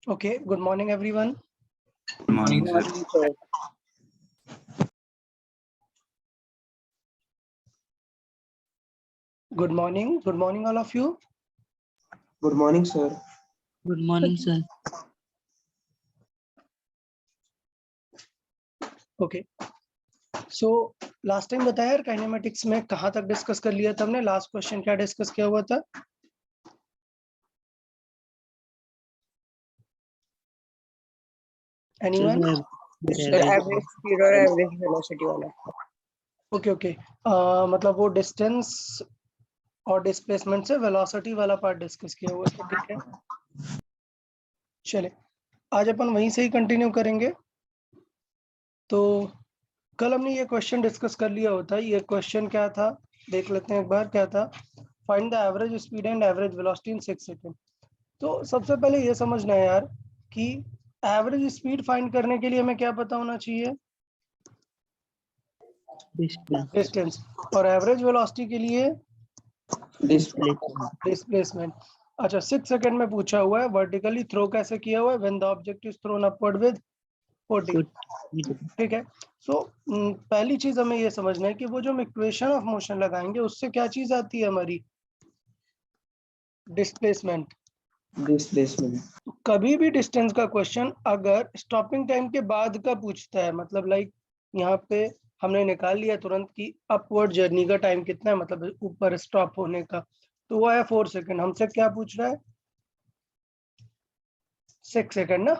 Okay, good morning, everyone. Good morning, sir. Sir. Good morning, all of you. Good morning, sir. Good morning, sir. Okay. So last time बताया यार kinematics में कहाँ तक discuss कर लिया था हमने. लास्ट क्वेश्चन क्या डिस्कस किया हुआ था? Anyone? एवरेज स्पीड और एवरेज वेलोसिटी वाला. Okay. मतलब वो डिस्टेंस और डिस्प्लेसमेंट से वेलोसिटी वाला पार्ट डिस्कस किया हुआ था. ठीक है, चले आज अपन वहीं से ही कंटिन्यू करेंगे. तो कल हमने ये क्वेश्चन डिस्कस कर लिया होता. ये क्वेश्चन क्या था देख लेते हैं एक बार. क्या था? Find the average speed and average velocity in 6 second. तो सबसे पहले ये समझना है यार कि एवरेज स्पीड फाइंड करने के लिए हमें क्या पता होना चाहिए? डिस्टेंस. और एवरेज वेलोसिटी के लिए डिस्प्लेसमेंट. अच्छा, 6 सेकंड में पूछा हुआ है. वर्टिकली थ्रो कैसे किया हुआ है? When the object is throne upward with 40. ठीक है. सो पहली चीज हमें ये समझना है कि वो जो हम इक्वेशन ऑफ मोशन लगाएंगे उससे क्या चीज आती है हमारी? डिस्प्लेसमेंट. कभी भी डिस्टेंस का क्वेश्चन अगर स्टॉपिंग टाइम के बाद का पूछता है, मतलब लाइक यहाँ पे हमने निकाल लिया तुरंत कि अपवर्ड जर्नी का टाइम कितना है, मतलब ऊपर स्टॉप होने का, तो वो है 4 सेकंड. हमसे क्या पूछ रहा है? 6 सेकंड ना.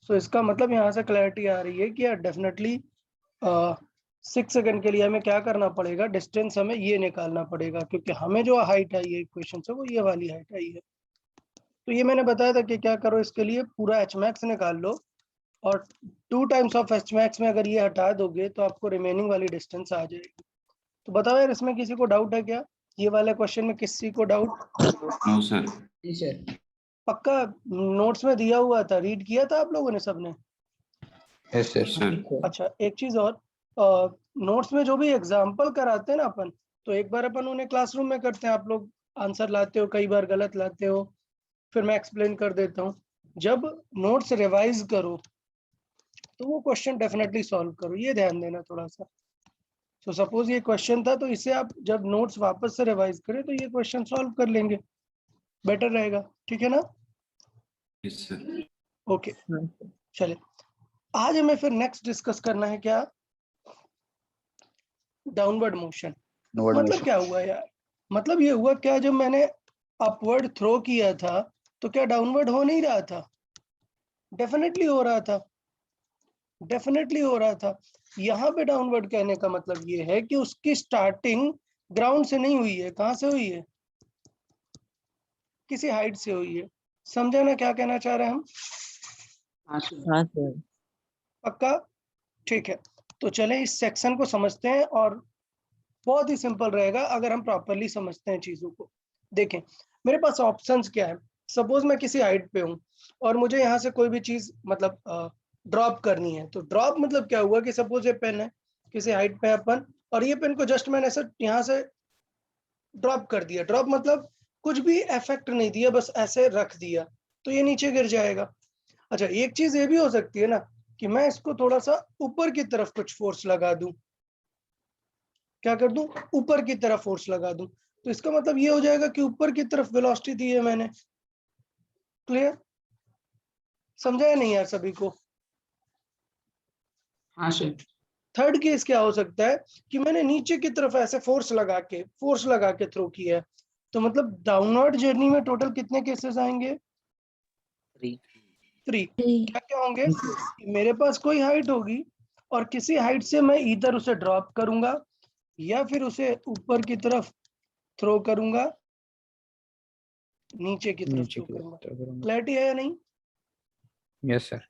सो इसका मतलब यहाँ से क्लैरिटी आ रही है कि यार डेफिनेटली 6 सेकंड के लिए हमें क्या करना पड़ेगा? डिस्टेंस हमें ये निकालना पड़ेगा, क्योंकि हमें जो हाइट आई है इक्वेशन से वो ये वाली हाइट आई है. तो ये मैंने बताया था कि क्या करो, इसके लिए पूरा एच मैक्स निकाल लो और 2 टाइम्स ऑफ एच मैक्स में अगर ये हटा दोगे तो आपको रिमेनिंग वाली डिस्टेंस आ जाएगी. तो बताओ यार, इसमें किसी को डाउट है क्या? ये वाले क्वेश्चन में किसी को डाउट? No sir. जी सर. पक्का नोट्स में दिया हुआ था, रीड किया था आप लोगों ने सबने? Yes sir. अच्छा, एक चीज और, नोट्स में जो भी एग्जाम्पल कराते हैं ना अपन, तो एक बार अपन उन्हें क्लासरूम में करते हैं. आप लोग आंसर लाते हो, कई बार गलत लाते हो, फिर मैं एक्सप्लेन कर देता हूँ. जब नोट्स रिवाइज करो तो वो क्वेश्चन डेफिनेटली सॉल्व करो, ये ध्यान देना थोड़ा सा. तो सपोज ये क्वेश्चन था, तो इसे आप जब नोट्स वापस से रिवाइज करें तो ये क्वेश्चन सॉल्व कर लेंगे, बेटर रहेगा. ठीक है ना? Yes sir. ओके, चले आज हमें फिर नेक्स्ट डिस्कस करना है क्या? Downward motion. मतलब क्या हुआ यार? मतलब ये हुआ क्या, जब मैंने अपवर्ड थ्रो किया था तो क्या डाउनवर्ड हो नहीं रहा था? डेफिनेटली हो रहा था, डेफिनेटली हो रहा था. यहाँ पे डाउनवर्ड कहने का मतलब ये है कि उसकी स्टार्टिंग ग्राउंड से नहीं हुई है. कहाँ से हुई है? किसी हाइट से हुई है. समझा ना क्या कहना चाह रहे हैं हम? हाँ सर. पक्का? ठीक है, तो चलें इस सेक्शन को समझते हैं. और बहुत ही सिंपल रहेगा अगर हम प्रॉपरली समझते हैं चीजों को. देखें, मेरे पास ऑप्शंस क्या है. सपोज मैं किसी हाइट पे हूँ और मुझे यहाँ से कोई भी चीज मतलब ड्रॉप करनी है. तो ड्रॉप मतलब क्या हुआ कि सपोज ये पेन है, किसी हाइट पे अपन, और ये पेन को जस्ट मैंने ऐसे यहाँ से ड्रॉप कर दिया. ड्रॉप मतलब कुछ भी इफेक्ट नहीं दिया, बस ऐसे रख दिया, तो ये नीचे गिर जाएगा. अच्छा, एक चीज ये भी हो सकती है ना कि मैं इसको थोड़ा सा ऊपर की तरफ कुछ फोर्स लगा दूं. क्या कर दूं? ऊपर की तरफ फोर्स लगा दूं. तो इसका मतलब ये हो जाएगा कि ऊपर की तरफ वेलोसिटी दी है मैंने. क्लियर? समझा है नहीं यार सभी को? हाँ सर. थर्ड केस क्या हो सकता है कि मैंने नीचे की तरफ ऐसे फोर्स लगा के थ्रो किया है. तो मतलब डाउनवर्ड जर्नी में टोटल कितने केसेस आएंगे? 3. क्या क्या होंगे? मेरे पास कोई हाइट होगी और किसी हाइट से मैं इधर उसे ड्रॉप करूंगा या फिर उसे ऊपर की तरफ थ्रो करूंगा, नीचे की तरफ थ्रो करूंगा. क्लैरिटी है या नहीं? Yes sir.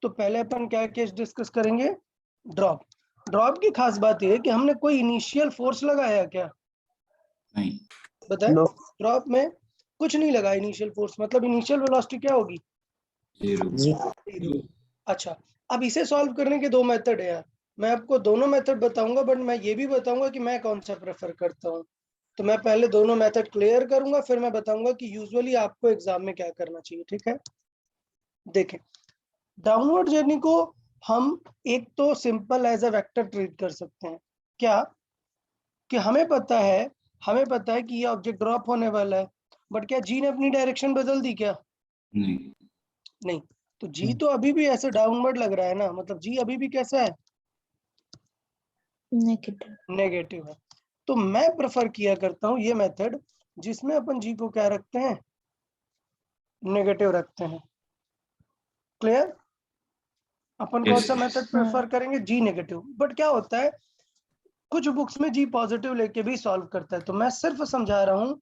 तो पहले अपन क्या केस डिस्कस करेंगे? ड्रॉप. ड्रॉप की खास बात यह है कि हमने कोई इनिशियल फोर्स लगाया क्या? नहीं. बताएं. ड्रॉप में कुछ नहीं लगा इनिशियल फोर्स, मतलब इनिशियल वेलोसिटी क्या होगी? 0. अच्छा, अब इसे सॉल्व करने के दो मेथड है यार. मैं आपको दोनों मेथड बताऊंगा, बट मैं ये भी बताऊंगा कि मैं कौन सा प्रेफर करता हूँ. तो मैं पहले दोनों मेथड क्लियर करूंगा, फिर मैं बताऊंगा कि यूजुअली आपको एग्जाम में क्या करना चाहिए। ठीक है, देखें डाउनवर्ड जर्नी को हम एक तो simple as a vector treat कर सकते हैं। क्या कि हमें पता है कि ये ऑब्जेक्ट ड्रॉप होने वाला है, बट क्या जी ने अपनी डायरेक्शन बदल दी क्या? नहीं। नहीं। तो जी तो अभी भी ऐसे डाउनवर्ड लग रहा है ना, मतलब जी अभी भी कैसा है? नेगेटिव है। तो मैं प्रेफर किया करता हूं ये मेथड जिसमें अपन जी को क्या रखते हैं? नेगेटिव रखते हैं। क्लियर? अपन कौन Yes, सा sir. मेथड प्रेफर करेंगे? जी नेगेटिव। बट क्या होता है, कुछ बुक्स में जी पॉजिटिव लेके भी सॉल्व करता है, तो मैं सिर्फ समझा रहा हूं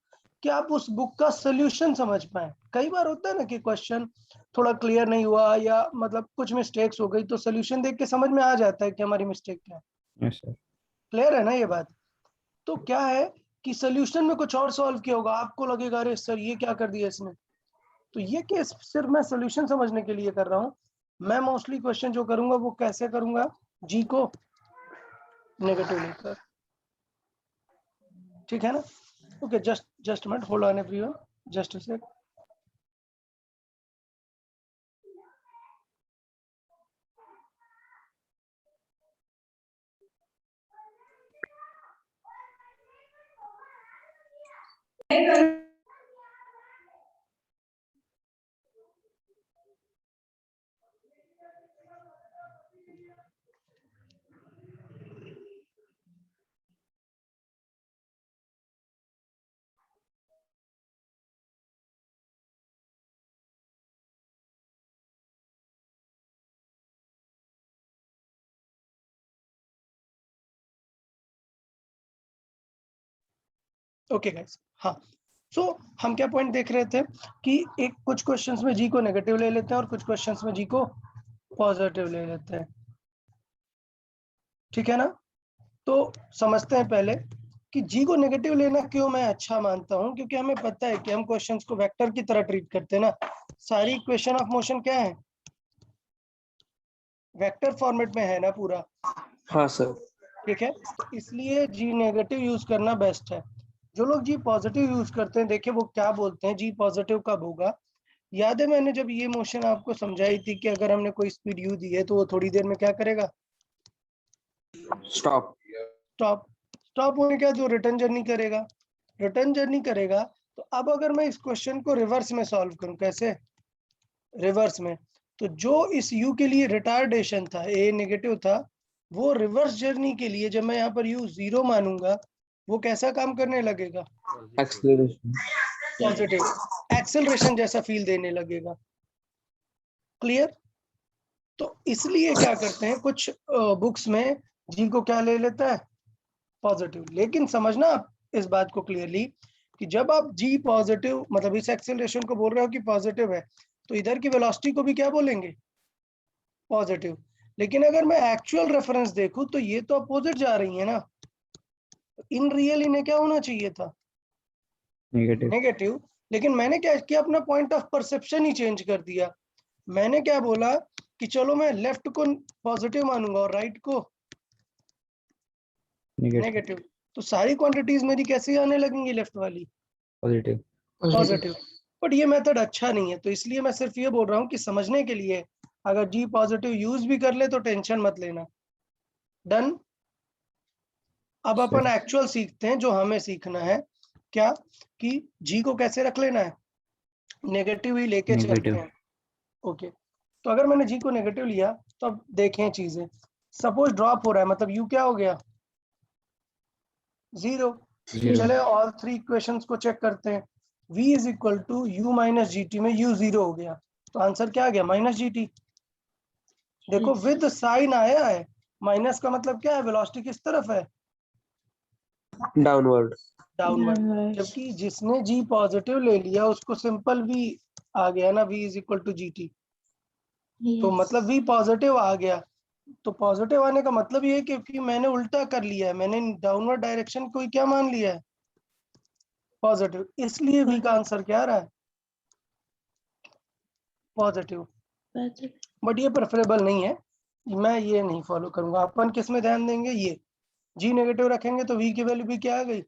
कि आप उस बुक का सोल्यूशन समझ पाए। कई बार होता है ना कि क्वेश्चन थोड़ा क्लियर नहीं हुआ या मतलब कुछ मिस्टेक्स हो गई, तो सोल्यूशन देख के समझ में आ जाता है कि हमारी मिस्टेक क्या है। Yes, sir. क्लियर है ना ये बात? तो क्या है कि सोल्यूशन में कुछ और सॉल्व किया होगा, आपको लगेगा अरे सर ये क्या कर दिया इसने। तो ये केस सिर्फ मैं सोल्यूशन समझने के लिए कर रहा हूँ। मैं मोस्टली क्वेश्चन जो करूंगा वो कैसे करूंगा? जी को नेगेटिव लेकर। ठीक है ना? Okay, just minute, hold on everyone, just a sec. Okay guys, हाँ। सो हम क्या पॉइंट देख रहे थे कि एक कुछ क्वेश्चंस में जी को नेगेटिव ले लेते हैं और कुछ क्वेश्चंस में जी को पॉजिटिव ले लेते हैं। ठीक है ना? तो समझते हैं पहले कि जी को नेगेटिव लेना क्यों मैं अच्छा मानता हूं, क्योंकि हमें पता है कि हम क्वेश्चंस को वेक्टर की तरह ट्रीट करते हैं ना। सारी इक्वेशन ऑफ मोशन क्या है? वेक्टर फॉर्मेट में है ना पूरा। हाँ सर। ठीक है, इसलिए जी नेगेटिव यूज करना बेस्ट है। जो लोग जी पॉजिटिव यूज करते हैं, देखिए वो क्या बोलते हैं, जी पॉजिटिव कब होगा। याद है मैंने जब ये मोशन आपको समझाई थी कि अगर हमने कोई स्पीड यू दी है तो वो थोड़ी देर में क्या करेगा? स्टॉप। स्टॉप। स्टॉप होने के बाद जो रिटर्न जर्नी करेगा, रिटर्न जर्नी करेगा। तो अब अगर मैं इस क्वेश्चन को रिवर्स में सॉल्व करूं, कैसे? रिवर्स में, तो जो इस u के लिए रिटार्डेशन था, a नेगेटिव था, वो रिवर्स जर्नी के लिए जब मैं यहाँ पर u 0 मानूंगा, वो कैसा काम करने लगेगा? एक्सीलरेशन। पॉजिटिव, एक्सेलरेशन जैसा फील देने लगेगा। क्लियर? तो इसलिए क्या करते हैं कुछ बुक्स में जी को क्या ले लेता है? पॉजिटिव। लेकिन समझना आप इस बात को क्लियरली कि जब आप जी पॉजिटिव मतलब इस एक्सेलरेशन को बोल रहे हो कि पॉजिटिव है, तो इधर की वेलोसिटी को भी क्या बोलेंगे? पॉजिटिव। लेकिन अगर मैं एक्चुअल रेफरेंस देखूं तो ये तो अपोजिट जा रही है ना। इन रियल इन्हें क्या होना चाहिए था? Negative. नेगेटिव। लेकिन मैंने क्या किया, अपना point of perception he change कर दिया। मैंने क्या बोला कि चलो मैं लेफ्ट को पॉजिटिव मानूंगा और राइट को Negative. नेगेटिव। तो सारी क्वांटिटीज मेरी कैसे आने लगेंगी? लेफ्ट वाली Positive. पॉजिटिव। बट ये मेथड अच्छा नहीं है, तो इसलिए मैं सिर्फ ये बोल रहा हूँ कि समझने के लिए अगर जी पॉजिटिव यूज भी कर ले तो टेंशन मत लेना। डन? अब अपन Sir. एक्चुअल सीखते हैं जो हमें सीखना है। क्या कि जी को कैसे रख लेना है? नेगेटिव ही लेके चलते Negative. हैं। ओके, तो अगर मैंने जी को नेगेटिव लिया तो अब देखें चीजें। सपोज ड्रॉप हो रहा है, मतलब यू क्या हो गया? 0। Zero. चले ऑल 3 इक्वेशंस को चेक करते हैं। v is equal to u minus g t में u 0 हो गया, तो आंसर क्या आ गया? Minus g T. देखो विद साइन आया है, माइनस का मतलब क्या है? वेलोसिटी किस तरफ है? डाउनवर्ड। डाउनवर्ड। जबकि जिसने जी पॉजिटिव ले लिया उसको सिंपल v आ गया ना, v is equal to g t. तो मतलब v पॉजिटिव आ गया। तो पॉजिटिव आने का मतलब ये है क्योंकि मैंने उल्टा कर लिया है, मैंने डाउनवर्ड डायरेक्शन को ही क्या मान लिया है? पॉजिटिव। इसलिए v का आंसर क्या आ रहा है? पॉजिटिव। बट ये प्रेफरेबल नहीं है, मैं ये नहीं फॉलो करूंगा। अपन किस में ध्यान देंगे? ये जी नेगेटिव रखेंगे तो v की वैल्यू भी क्या आ गई?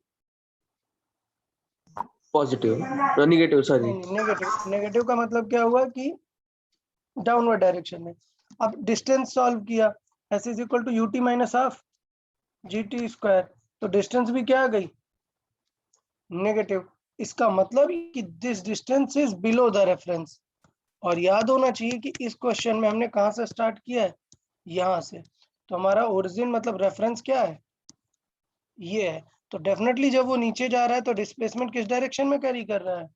पॉजिटिव नेगेटिव सॉरी नहीं, नेगेटिव। नेगेटिव का मतलब क्या हुआ कि डाउनवर्ड डायरेक्शन में। अब डिस्टेंस सॉल्व किया, s is equal to ut minus half gt square, तो डिस्टेंस भी क्या आ गई, नेगेटिव। इसका मतलब कि this distance is below the reference. और याद होना चाहिए कि इस क्वेश्चन में हमने कहाँ से स्टार्ट किया है, यहाँ से। तो हमारा ओरिजिन मतलब रेफरेंस क्या है, ये है। तो डेफिनेटली जब वो नीचे जा रहा है तो डिस्प्लेसमेंट किस डायरेक्शन में कैरी कर रहा है,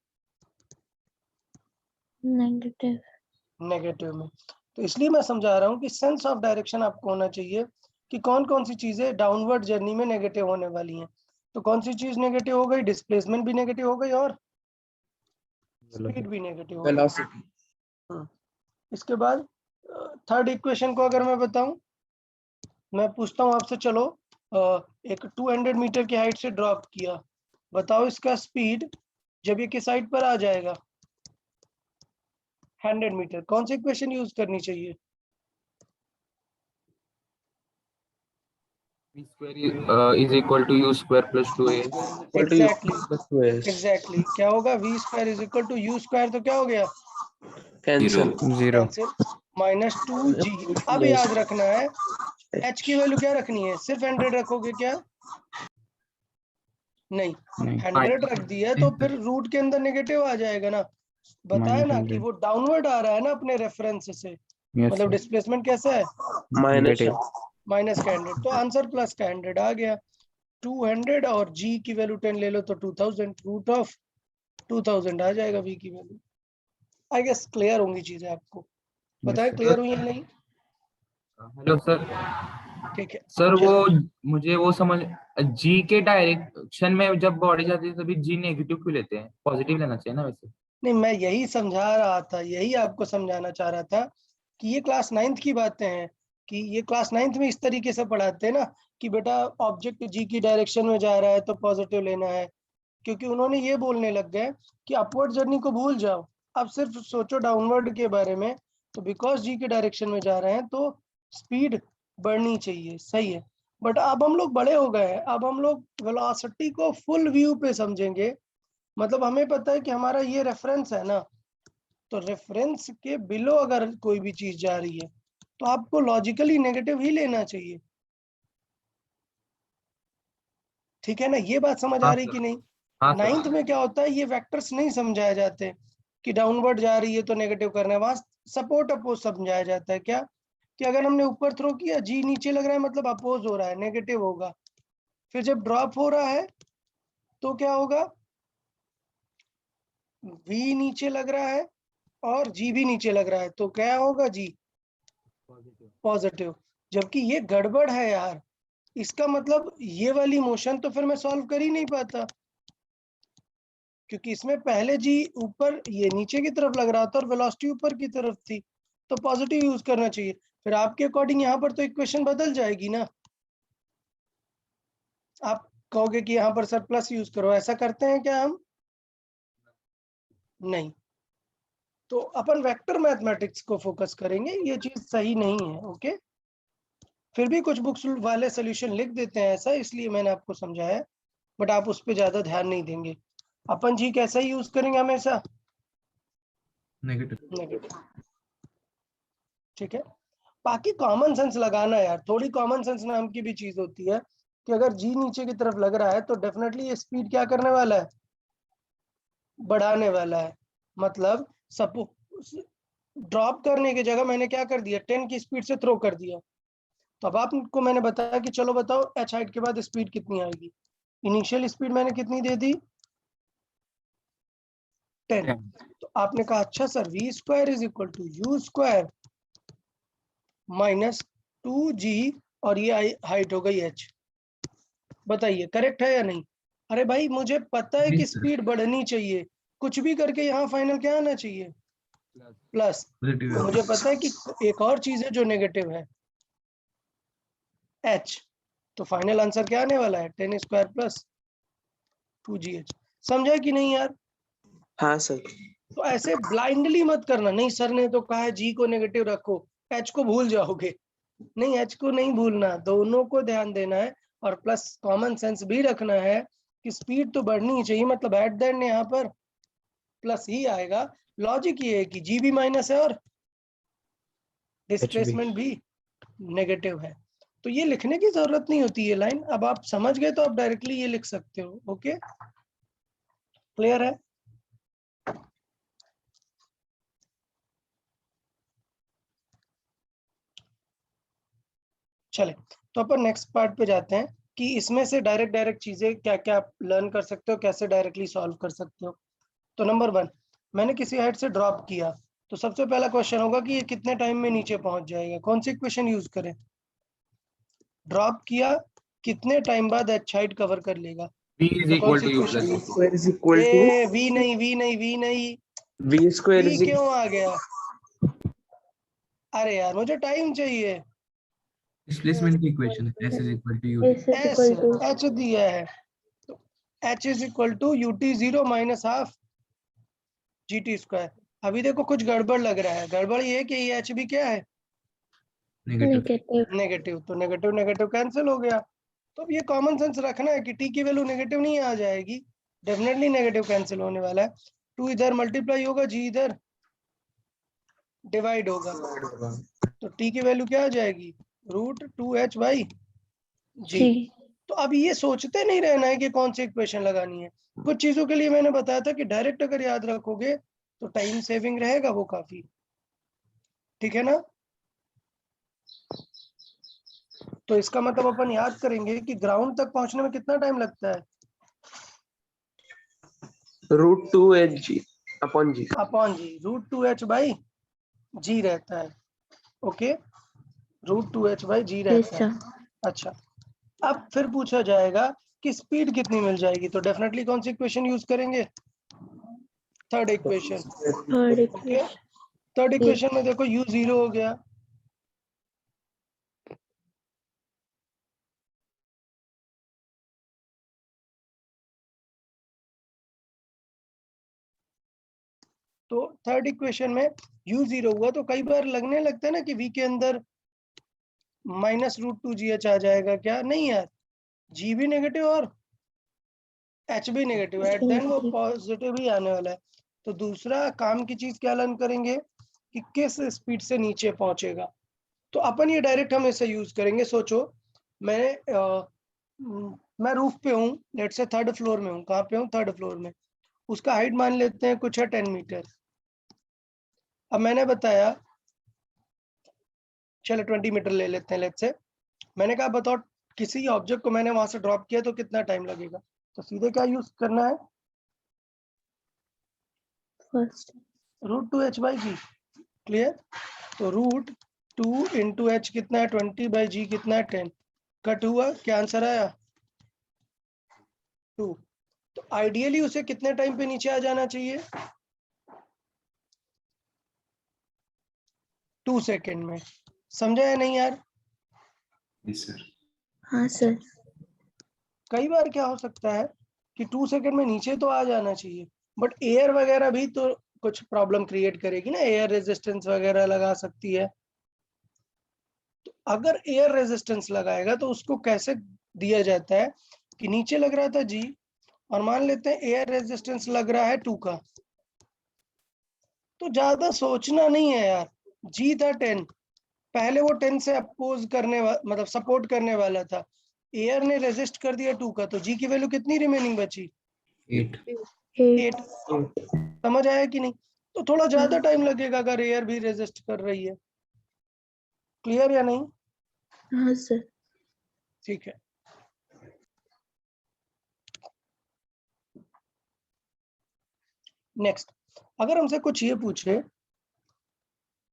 नेगेटिव। नेगेटिव में। तो इसलिए मैं समझा रहा हूँ कि सेंस ऑफ डायरेक्शन आपको होना चाहिए कि कौन कौन सी चीजें डाउनवर्ड जर्नी में नेगेटिव होने वाली हैं। तो कौन सी चीज नेगेटिव हो गई, डिस्प्लेसमेंट भी नेगेटिव हो गई और स्पीड भी नेगेटिव हो गई। वेलोसिटी इसके बाद थर्ड इक्वेशन को अगर मैं बताऊं, मैं पूछता हूं आपसे, चलो एक 200 मीटर की हाइट से ड्रॉप किया, बताओ इसका स्पीड जब ये किस हाइट पर आ जाएगा, 100 मीटर, कौन सी इक्वेशन यूज करनी चाहिए, v square is equal to u square plus 2a. Exactly क्या होगा, v square is equal to u square, तो क्या हो गया, कैंसिल 0 कैंसिल, माइनस 2g। अब याद रखना है h की वैल्यू क्या रखनी है, सिर्फ 100 रखोगे क्या, नहीं, नहीं 100 रख दिया तो फिर रूट के अंदर नेगेटिव आ जाएगा ना, बताया ना कि -100 वो डाउनवर्ड आ रहा है ना अपने रेफरेंस से, यस मतलब डिस्प्लेसमेंट कैसा है, माइनस नेगेटिव माइनस का 100, तो आंसर प्लस का 100 आ गया। 200 और g की वैल्यू 10 ले लो तो 2000, रूट ऑफ 2000 आ जाएगा v की वैल्यू। आई गेस क्लियर होंगी चीजें आपको, बताए क्लियर हुई है नहीं, हेलो सर। ठीक है सर वो चलो। मुझे वो समझ, जी के डायरेक्शन में जब बॉडी जाती है तभी जी नेगेटिव क्यों लेते हैं, पॉजिटिव लेना चाहिए ना वैसे। नहीं, मैं यही समझा रहा था, यही आपको समझाना चाह रहा था कि ये क्लास 9th की बातें हैं, कि ये क्लास 9th में इस तरीके से पढ़ाते हैं ना कि बेटा ऑब्जेक्ट जी की डायरेक्शन में जा रहा है तो पॉजिटिव लेना है, क्योंकि उन्होंने ये बोलने लग गए कि अपवर्ड जर्नी को भूल जाओ, अब सिर्फ सोचो डाउनवर्ड के बारे में। तो बिकॉज जी के डायरेक्शन में जा रहे हैं तो स्पीड बढ़नी चाहिए, सही है। बट अब हम लोग बड़े हो गए हैं, अब हम लोग वेलोसिटी को फुल व्यू पे समझेंगे। मतलब हमें पता है कि हमारा ये रेफरेंस है ना, तो रेफरेंस के बिलो अगर कोई भी चीज जा रही है तो आपको लॉजिकली नेगेटिव ही लेना चाहिए, ठीक है ना, ये बात समझ आ हाँ रही सर। कि नहीं। हाँ नाइन्थ सर। में क्या होता है, ये वेक्टर्स नहीं समझाए जाते कि डाउनवर्ड जा रही है तो नेगेटिव करना है, वहां सपोर्ट अपोज समझाया जाता है, क्या कि अगर हमने ऊपर थ्रो किया, जी नीचे लग रहा है मतलब अपोज हो रहा है, नेगेटिव होगा। फिर जब ड्रॉप हो रहा है तो क्या होगा, वी नीचे लग रहा है और जी भी नीचे लग रहा है, तो क्या होगा, जी पॉजिटिव। जबकि ये गड़बड़ है यार, इसका मतलब ये वाली मोशन तो फिर मैं सॉल्व कर ही नहीं पाता, क्योंकि इसमें पहले जी ऊपर ये नीचे की तरफ लग रहा था और वेलोसिटी ऊपर की तरफ थी, तो पॉजिटिव यूज करना चाहिए। फिर आपके अकॉर्डिंग यहाँ पर तो इक्वेशन बदल जाएगी ना, आप कहोगे कि यहाँ पर सर प्लस यूज करो, ऐसा करते हैं क्या हम, नहीं। तो अपन वेक्टर मैथमेटिक्स को फोकस करेंगे, ये चीज सही नहीं है, ओके। फिर भी कुछ बुक्स वाले सोल्यूशन लिख देते हैं ऐसा, इसलिए मैंने आपको समझाया, बट आप उस पर ज्यादा ध्यान नहीं देंगे। अपन जी कैसा ही यूज करेंगे हमेशा, नेगेटिव, ठीक है। बाकी कॉमन सेंस लगाना यार, थोड़ी कॉमन सेंस नाम की भी चीज होती है कि अगर जी नीचे की तरफ लग रहा है तो डेफिनेटली ये स्पीड क्या करने वाला है, बढ़ाने वाला है। मतलब सपोज ड्रॉप करने की जगह मैंने क्या कर दिया, 10 की स्पीड से थ्रो कर दिया, तो अब आपको मैंने बताया कि चलो बताओ एच हाइट के बाद स्पीड कितनी आएगी, इनिशियल स्पीड मैंने कितनी दे दी, 10। तो आपने कहा अच्छा sir v square is equal to you square minus 2g और ये हाइट हो गई h, बताइए करेक्ट है या नहीं। अरे भाई मुझे पता है कि स्पीड बढ़नी चाहिए, कुछ भी करके यहाँ फाइनल क्या आना चाहिए, प्लस। मुझे पता है कि एक और चीज है जो नेगेटिव है, h, तो फाइनल आंसर क्या आने वाला है, 10 स्क्वायर प्लस 2gh। समझा कि नहीं यार। हाँ सर तो ऐसे ब्लाइंडली मत करना, नहीं सर ने तो कहा है जी को नेगेटिव रखो, एच को भूल जाओगे, नहीं एच को नहीं भूलना, दोनों को ध्यान देना है। और प्लस कॉमन सेंस भी रखना है कि स्पीड तो बढ़नी ही चाहिए, मतलब एट द एंड यहाँ पर प्लस ही आएगा। लॉजिक ये है कि जी भी माइनस है और डिस्प्लेसमेंट भी नेगेटिव है, तो ये लिखने की जरूरत नहीं होती है लाइन। अब आप समझ गए तो आप डायरेक्टली ये लिख सकते हो। ओके, क्लियर है? चले, तो अपन नेक्स्ट पार्ट पे जाते हैं कि इसमें से डायरेक्ट चीजें क्या क्या आप लर्न कर सकते हो, कैसे डायरेक्टली सॉल्व कर सकते हो। तो नंबर 1, मैंने किसी हाइट से ड्रॉप किया, तो सबसे पहला क्वेश्चन होगा कि ये कितने टाइम में नीचे पहुंच जाएगा। कौन सी इक्वेशन यूज करें? ड्रॉप किया, कितने टाइम बाद एच हाइट कवर कर लेगा? V is तो कौन equal सी to U equation? plus U. square is equal to a v नहीं, वी नहीं, वी नहीं, v square वी is क्यों आ गया? अरे यार मुझे टाइम चाहिए। Displacement की equation है, S is equal to U. S h दिया है, तो h is equal to U T 0 minus half G T square. अभी देखो कुछ गड़बड़ लग रहा है, गड़बड़ ये है कि ये एच भी क्या है? Negative. नेगेटिव, तो नेगेटिव नेगेटिव कैंसिल हो गया। तो अब ये कॉमन सेंस रखना है कि टी की वैल्यू नेगेटिव नहीं आ जाएगी, डेफिनेटली नेगेटिव कैंसिल होने वाला है। 2 इधर मल्टीप्लाई होगा, जी इधर डिवाइड होगा, तो टी की वैल्यू क्या आ जाएगी? √2h बाई जी। तो अब ये सोचते नहीं रहना है कि कौन सी इक्वेशन लगानी है। कुछ चीजों के लिए मैंने बताया था कि डायरेक्ट अगर याद रखोगे तो टाइम सेविंग रहेगा वो काफी, ठीक है ना? तो इसका मतलब अपन याद करेंगे कि ग्राउंड तक पहुंचने में कितना टाइम लगता है? √2h upon g upon g, √2h by g रहता है। ओके, √2h बाई जी रहता है। अच्छा, अब फिर पूछा जाएगा कि स्पीड कितनी मिल जाएगी, तो डेफिनेटली कौन सी इक्वेशन यूज करेंगे? Third equation. Okay, third equation में देखो u 0 हो गया, तो थर्ड इक्वेशन में u 0 हुआ, तो कई बार लगने लगता है ना कि v के अंदर -√2gh आ जाएगा। क्या नहीं यार, g भी नेगेटिव और h भी नेगेटिव, एट देन वो पॉजिटिव ही आने वाला है। तो दूसरा काम की चीज क्या लर्न करेंगे कि किस स्पीड से नीचे पहुंचेगा। तो अपन ये डायरेक्ट हम इसे यूज करेंगे। सोचो मैं रूफ पे हूँ, लेट से थर्ड फ्लोर में हूँ। कहाँ पे हूँ? थर्ड फ्लोर में। उसका हाइट मान लेते हैं कुछ है 10 मीटर। अब मैंने बताया, चलो 20 मीटर ले लेते हैं लेट से। मैंने कहा बताओ किसी ऑब्जेक्ट को मैंने वहां से ड्रॉप किया तो कितना टाइम लगेगा। तो सीधे क्या यूज करना है? √2h by ji. क्लियर? तो √2 इंटू एच कितना है 20 बाई जी कितना है 10। कट हुआ, क्या आंसर आया? 2। तो आइडियली उसे कितने टाइम पे नीचे आ जाना चाहिए? 2 सेकेंड में। समझा या नहीं यार? हाँ सर। कई बार क्या हो सकता है कि 2 सेकेंड में नीचे तो आ जाना चाहिए, बट एयर वगैरह भी तो कुछ प्रॉब्लम क्रिएट करेगी ना, एयर रेजिस्टेंस वगैरह लगा सकती है। तो अगर एयर रेजिस्टेंस लगाएगा तो उसको कैसे दिया जाता है कि नीचे लग रहा था जी, और मान लेते हैं एयर रेजिस्टेंस लग रहा है 2 का, तो ज्यादा सोचना नहीं है यार। जी था 10, पहले वो 10 से अपोज करने मतलब सपोर्ट करने वाला था, एयर ने रेजिस्ट कर दिया 2 का, तो जी की वैल्यू कितनी रिमेनिंग बची? 8. 8। समझ आया कि नहीं? तो थोड़ा ज्यादा टाइम लगेगा अगर एयर भी रेजिस्ट कर रही है। क्लियर या नहीं? हाँ सर। ठीक है। नेक्स्ट, अगर हमसे कुछ ये पूछे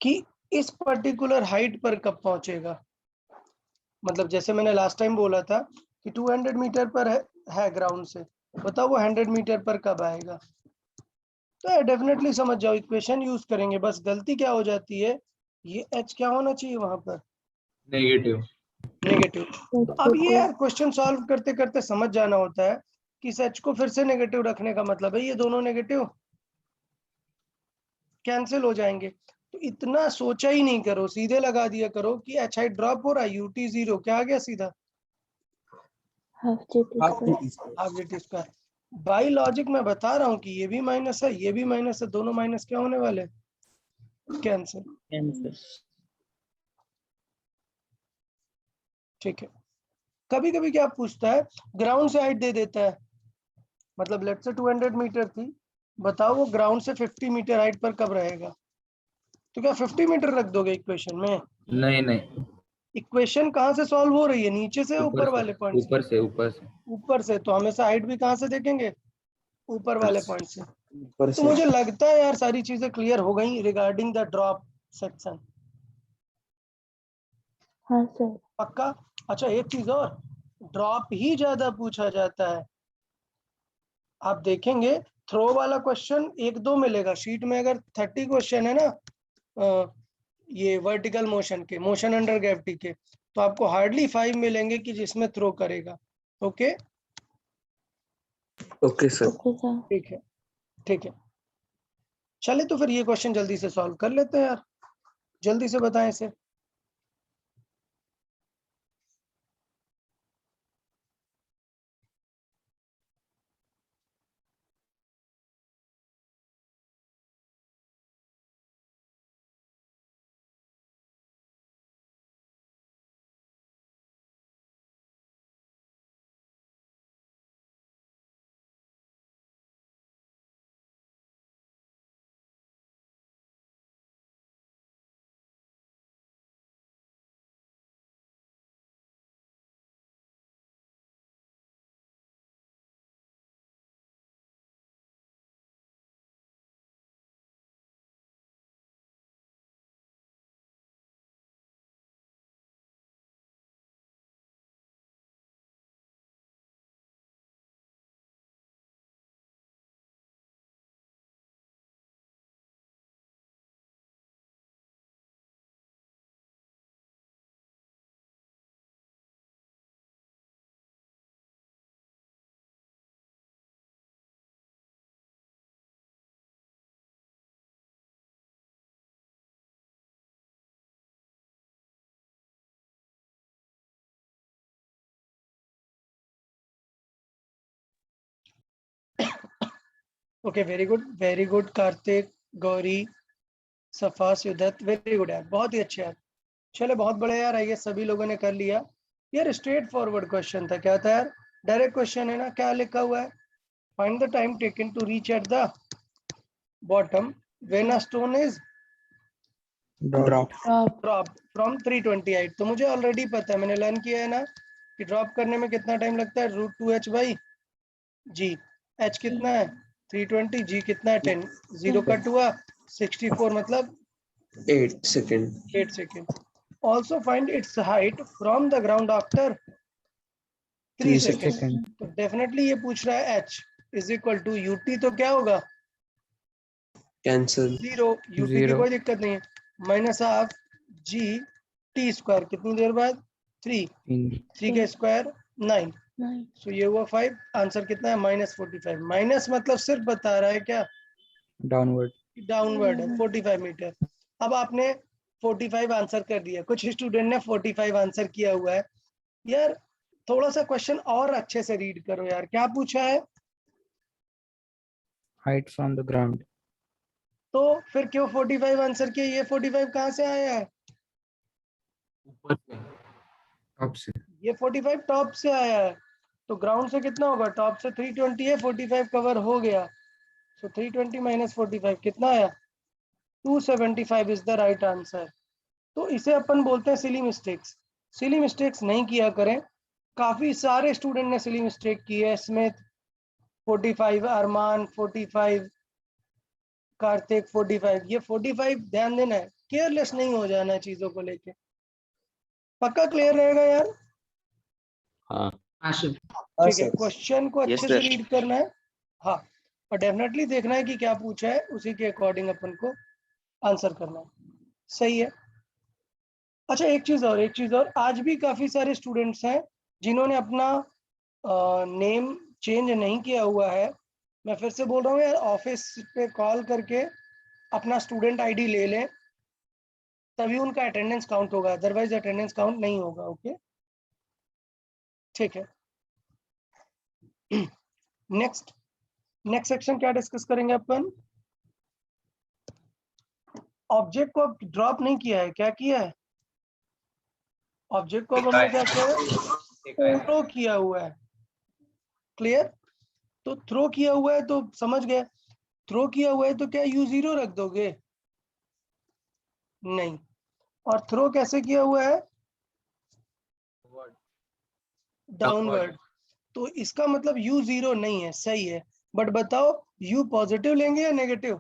कि इस पर्टिकुलर हाइट पर कब पहुंचेगा, मतलब जैसे मैंने लास्ट टाइम बोला था कि 200 मीटर पर है ग्राउंड से, बताओ वो 100 मीटर पर कब आएगा। तो डेफिनेटली समझ जाओ, इक्वेशन यूज करेंगे। बस गलती क्या हो जाती है, ये h क्या होना चाहिए वहां पर? Negative. नेगेटिव। तो अब ये यार क्वेश्चन सॉल्व करते करते समझ जाना होता है कि इस h को फिर से नेगेटिव रखने का मतलब है ये दोनों नेगेटिव कैंसिल हो जाएंगे। तो इतना सोचा ही नहीं करो, सीधे लगा दिया करो कि h हाइट ड्रॉप हो रहा है, ut 0 क्या आ गया सीधा? Half G T half square. dt square. Half G T square. By logic मैं बता रहा हूँ कि ये भी माइनस है, ये भी माइनस है, दोनों माइनस क्या होने वाले, कैंसिल। Cancel. ठीक है। कभी कभी क्या पूछता है, ग्राउंड से हाइट दे देता है, मतलब लेट्स से 200 मीटर थी, बताओ वो ग्राउंड से 50 मीटर हाइट पर कब रहेगा, तो क्या 50 मीटर रख दोगे इक्वेशन में? नहीं नहीं, इक्वेशन कहाँ से सॉल्व हो रही है, नीचे से ऊपर वाले पॉइंट से? ऊपर से ऊपर से। ऊपर से, तो हमेशा हाइट भी कहाँ से देखेंगे, ऊपर वाले पॉइंट से। ऊपर तो से. मुझे लगता है यार सारी चीजें क्लियर हो गई रिगार्डिंग द ड्रॉप सेक्शन। हाँ सर। पक्का? अच्छा एक चीज और, ड्रॉप ही ज्यादा पूछा जाता है। आप देखेंगे थ्रो वाला क्वेश्चन 1-2 मिलेगा शीट में, अगर 30 क्वेश्चन है ना ये वर्टिकल मोशन के, मोशन अंडर ग्रेविटी के, तो आपको हार्डली 5 मिलेंगे कि जिसमें थ्रो करेगा। Okay okay sir. Okay sir. ठीक है, ठीक है। चले तो फिर ये क्वेश्चन जल्दी से सॉल्व कर लेते हैं यार, जल्दी से बताएं इसे। Okay, very good Kartik, Gauri, सफा, सिद्धार्थ, वेरी गुड यार, बहुत ही अच्छे यार। चले बहुत बड़े यार, आइए सभी लोगों ने कर लिया यार। स्ट्रेट फॉरवर्ड क्वेश्चन था, क्या था यार, डायरेक्ट क्वेश्चन है ना। क्या लिखा हुआ है, find the time taken to reach at the bottom when a stone is drop. Drop from 328। तो मुझे ऑलरेडी पता है, मैंने लर्न किया है ना कि ड्रॉप करने में कितना टाइम लगता है, √2h बाई जी। h कितना है 320, g कितना है 10, 0 कट हुआ 64, मतलब 8 seconds. 8 second. Also find its height from the ground after 3 second. Second. तो डेफिनेटली ये पूछ रहा है h is equal to ut, तो क्या होगा Cancel. 0, ut की Zero. कोई दिक्कत नहीं है, minus half g t square, कितनी देर बाद 3, 3 का स्क्वायर 9, सो ये हुआ 5। आंसर कितना है -45। माइनस मतलब सिर्फ बता रहा है क्या, डाउनवर्ड। डाउनवर्ड है 45 मीटर। अब आपने 45 आंसर कर दिया, कुछ स्टूडेंट ने 45 आंसर किया हुआ है यार। थोड़ा सा क्वेश्चन और अच्छे से रीड करो यार, क्या पूछा है, हाइट फ्रॉम द ग्राउंड। तो फिर क्यों 45 आंसर किया, ये 45 कहाँ से आया है, ऊपर से, टॉप से। ये 45 टॉप से आया है। तो ग्राउंड से कितना होगा, टॉप से 320 है, 45 कवर हो गया, सो 320 माइनस 45 कितना आया, 275 इज द राइट आंसर। तो इसे अपन बोलते हैं सिली मिस्टेक्स। सिली मिस्टेक्स नहीं किया करें, काफी सारे स्टूडेंट ने सिली मिस्टेक की है। स्मिथ 45, अरमान 45, कार्तिक 45, ये 45 ध्यान देना है, केयरलेस नहीं हो जाना है चीजों को लेके। पक्का क्लियर रहेगा यार? हाँ। हाँ सर. ठीक है, क्वेश्चन को अच्छे से रीड करना है, हाँ, और डेफिनेटली देखना है कि क्या पूछा है, उसी के अकॉर्डिंग अपन को आंसर करना है। सही है। अच्छा एक चीज और, आज भी काफी सारे स्टूडेंट्स हैं जिन्होंने अपना नेम चेंज नहीं किया हुआ है। मैं फिर से बोल रहा हूँ यार, ऑफिस पे कॉल करके अपना स्टूडेंट आईडी ले लें, तभी उनका अटेंडेंस काउंट होगा, अदरवाइज अटेंडेंस काउंट नहीं होगा। ओके ठीक है। नेक्स्ट सेक्शन क्या डिस्कस करेंगे अपन? ऑब्जेक्ट को ड्रॉप नहीं किया है, क्या किया है? ऑब्जेक्ट को अब हमने क्या किया है? थ्रो किया हुआ है। क्लियर? तो थ्रो किया हुआ है तो समझ गए, थ्रो किया हुआ है तो क्या u0 रख दोगे? नहीं। और थ्रो कैसे किया हुआ है? डाउनवर्ड। तो इसका मतलब u0 नहीं है, सही है। बट बताओ u पॉजिटिव लेंगे या नेगेटिव?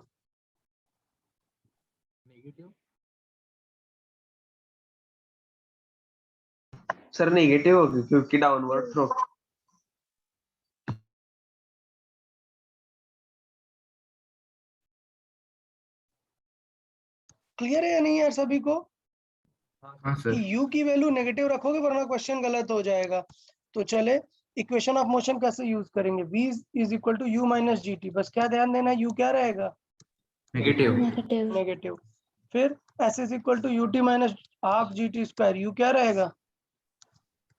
सर नेगेटिव होगी क्योंकि डाउनवर्ड थ्रो। क्लियर है या नहीं यार सभी को? हाँ कि सर। u की वैल्यू नेगेटिव रखोगे वरना क्वेश्चन गलत हो जाएगा। तो चले इक्वेशन ऑफ मोशन कैसे यूज करेंगे? v is equal to u minus g t. बस क्या ध्यान देना, u क्या रहेगा? नेगेटिव। नेगेटिव। फिर s is equal to U T minus half G T square, u क्या रहेगा?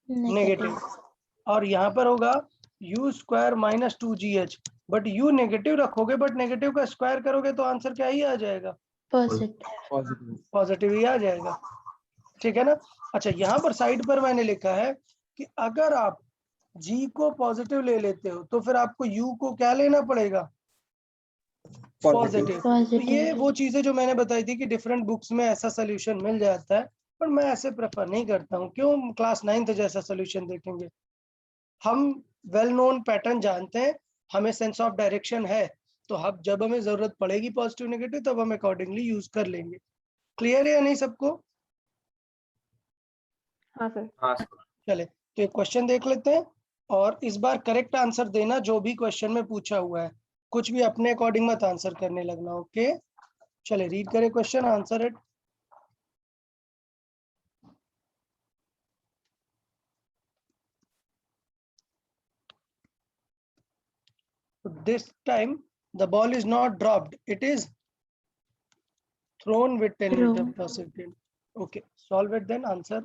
नेगेटिव। और यहाँ पर होगा u square minus 2gh। But u negative रखोगे, बट नेगेटिव का स्क्वायर करोगे तो आंसर क्या ही आ जाएगा? Positive. पॉजिटिव ही आ जाएगा। ठीक है ना? अच्छा, यहाँ पर साइड पर मैंने लिखा है कि अगर आप g को पॉजिटिव ले लेते हो तो फिर आपको u को क्या लेना पड़ेगा? पॉजिटिव। तो ये वो चीजें जो मैंने बताई थी कि डिफरेंट बुक्स में ऐसा सोल्यूशन मिल जाता है, पर मैं ऐसे प्रेफर नहीं करता हूँ। क्यों? क्लास 9th जैसा सोल्यूशन देखेंगे हम? वेल नोन पैटर्न जानते हैं, हमें सेंस ऑफ डायरेक्शन है, तो हम जब हमें जरूरत पड़ेगी पॉजिटिव नेगेटिव तब हम अकॉर्डिंगली यूज कर लेंगे। क्लियर है या नहीं सबको? हाँ सर। हाँ सर। चले तो एक क्वेश्चन देख लेते हैं और इस बार करेक्ट आंसर देना जो भी क्वेश्चन में पूछा हुआ है, कुछ भी अपने अकॉर्डिंग मत आंसर करने लगना। ओके, चले रीड करें question, answer it. This time the ball is not dropped, it is thrown with 10 meters per second. Okay, solve it then, answer.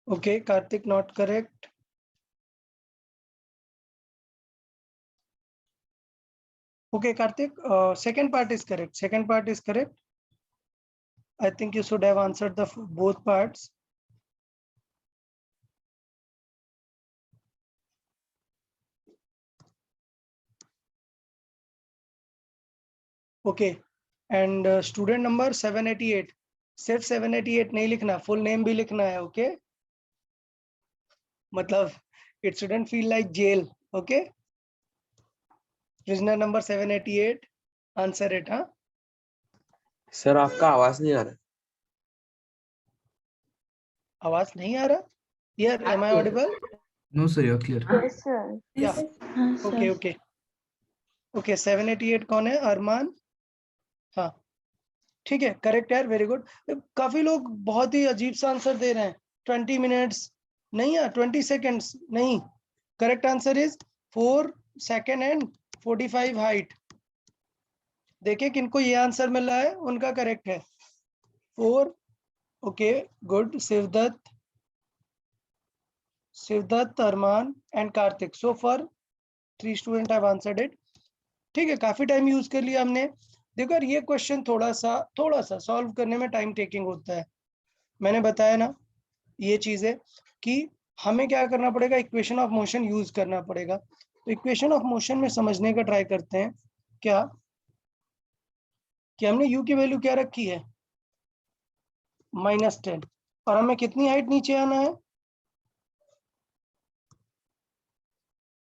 Okay, Karthik not correct. Okay, Karthik, second part is correct. Second part is correct. I think you should have answered the both parts. Okay and student number 788, सिर्फ 788 नहीं लिखना, full name भी लिखना है, okay मतलब it shouldn't feel like jail, okay prisoner number 788 answer it. हाँ sir आपका आवाज नहीं आ रहा। आवाज नहीं आ रहा यार, am I audible? No, sir, you're clear. Yes, sir. या ओके ओके ओके 788 कौन है? अरमान। हाँ ठीक है, करेक्ट यार, वेरी गुड। काफी लोग बहुत ही अजीब सा आंसर दे रहे हैं, 20 मिनट्स नहीं यार, 20 सेकेंड्स नहीं। Correct answer is 4 second and 45 height. देखिए किनको ये आंसर मिल रहा है, उनका करेक्ट है 4। Okay good, Shivdatt, Arman and Kartik. So for 3 student have answered it. ठीक है, काफी टाइम यूज कर लिया हमने। देखो यार, ये क्वेश्चन थोड़ा सा सॉल्व करने में टाइम टेकिंग होता है। मैंने बताया ना ये चीजें कि हमें क्या करना पड़ेगा, इक्वेशन ऑफ मोशन यूज करना पड़ेगा। तो इक्वेशन ऑफ मोशन में समझने का ट्राई करते हैं क्या कि हमने u की वैल्यू क्या रखी है, -10, और हमें कितनी हाइट नीचे आना है,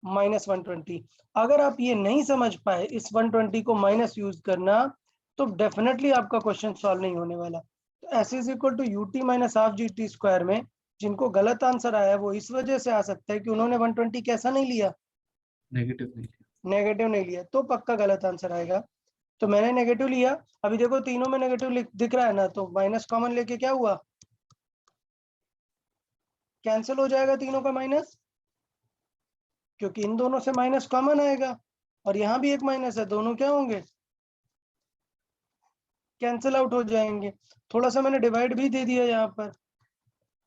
-120। अगर आप ये नहीं समझ पाए इस 120 को माइनस यूज करना, तो डेफिनेटली आपका क्वेश्चन सॉल्व नहीं होने वाला। तो s is equal to ut minus half G T square में जिनको गलत आंसर आया है वो इस वजह से आ सकता है कि उन्होंने 120 कैसा नहीं लिया, नेगेटिव नहीं। नेगेटिव नहीं लिया, तो पक्का गलत आंसर आएगा। तो मैंने नेगेटिव लिया, अभी देखो तीनों में नेगेटिव दिख रहा है ना, तो माइनस कॉमन लेके क्या हुआ, कैंसिल हो जाएगा तीनों का माइनस, क्योंकि इन दोनों से माइनस कॉमन आएगा और यहाँ भी एक माइनस है, दोनों क्या होंगे, कैंसिल आउट हो जाएंगे। थोड़ा सा मैंने डिवाइड भी दे दिया यहाँ पर,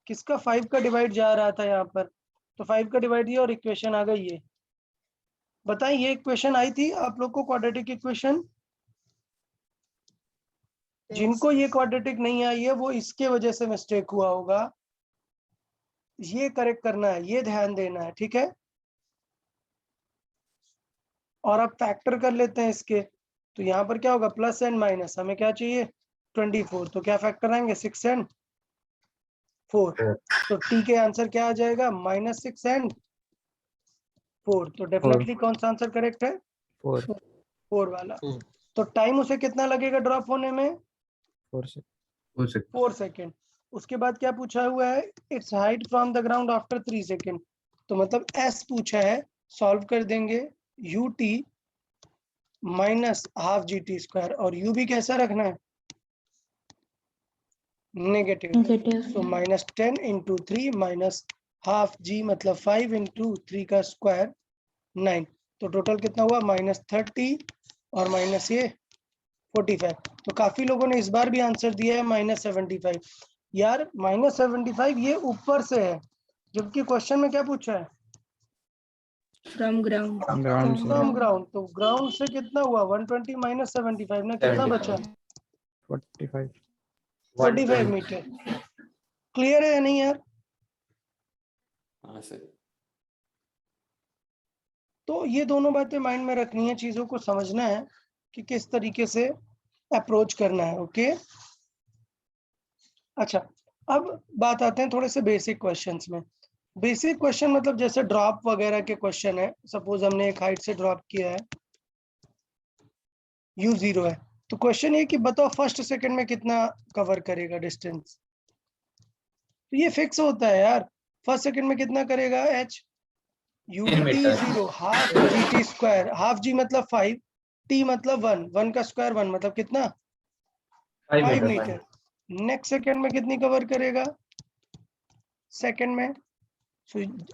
किसका 5 का डिवाइड जा रहा था यहाँ पर, तो 5 का डिवाइड दिया और इक्वेशन आ गई ये। बताएं ये इक्वेशन आई थी आप लोग को, क्वाड्रेटिक इक्वेशन? जिनको ये क्वाड्रेटिक नहीं आई है वो इसके वजह से मिस्टेक हुआ होगा, ये करेक्ट करना है, ये ध्यान देना है, ठीक है। और अब फैक्टर कर लेते हैं इसके, तो यहाँ पर क्या होगा, प्लस एंड माइनस, हमें क्या चाहिए 24, तो क्या फैक्टर आएंगे 6 एंड 4, तो टी के आंसर क्या आ जाएगा, -6 एंड 4। तो डेफिनेटली कौन सा आंसर करेक्ट है, 4 वाला। तो टाइम उसे कितना लगेगा ड्रॉप होने में, 4 सेकेंड। उसके बाद क्या पूछा हुआ है, it's height from the ground after 3 second, तो मतलब एस पूछा है, सॉल्व कर देंगे ut minus half G T square, और u भी कैसा रखना है, नेगेटिव। सो -10 इंटू 3 माइनस हाफ जी मतलब 5 इंटू 3 का स्क्वायर 9, तो टोटल कितना हुआ -30 और माइनस ये 45। तो काफी लोगों ने इस बार भी आंसर दिया है -75। यार -75 ये ऊपर से है, जबकि क्वेश्चन में क्या पूछा है, From ground. From ground. तो ग्राउंड से कितना हुआ 120 माइनस 75 ना, कितना बचा 45 मीटर। क्लियर है या नहीं यार? हाँ सर। तो ये दोनों बातें माइंड में रखनी है, चीजों को समझना है कि किस तरीके से अप्रोच करना है, ओके। अच्छा, अब बात आते हैं थोड़े से बेसिक क्वेश्चंस में। बेसिक क्वेश्चन मतलब जैसे ड्रॉप वगैरह के क्वेश्चन है, सपोज हमने एक हाइट से ड्रॉप किया है, u0 है, तो क्वेश्चन ये कि बताओ फर्स्ट सेकंड में कितना कवर करेगा डिस्टेंस, तो ये फिक्स होता है यार, फर्स्ट सेकंड में कितना करेगा h, ut0 half G T square, half g मतलब 5, t मतलब 1 का स्क्वायर 1 मतलब कितना 5 मीटर। नेक्स्ट सेकंड में कितनी कवर करेगा, सेकंड में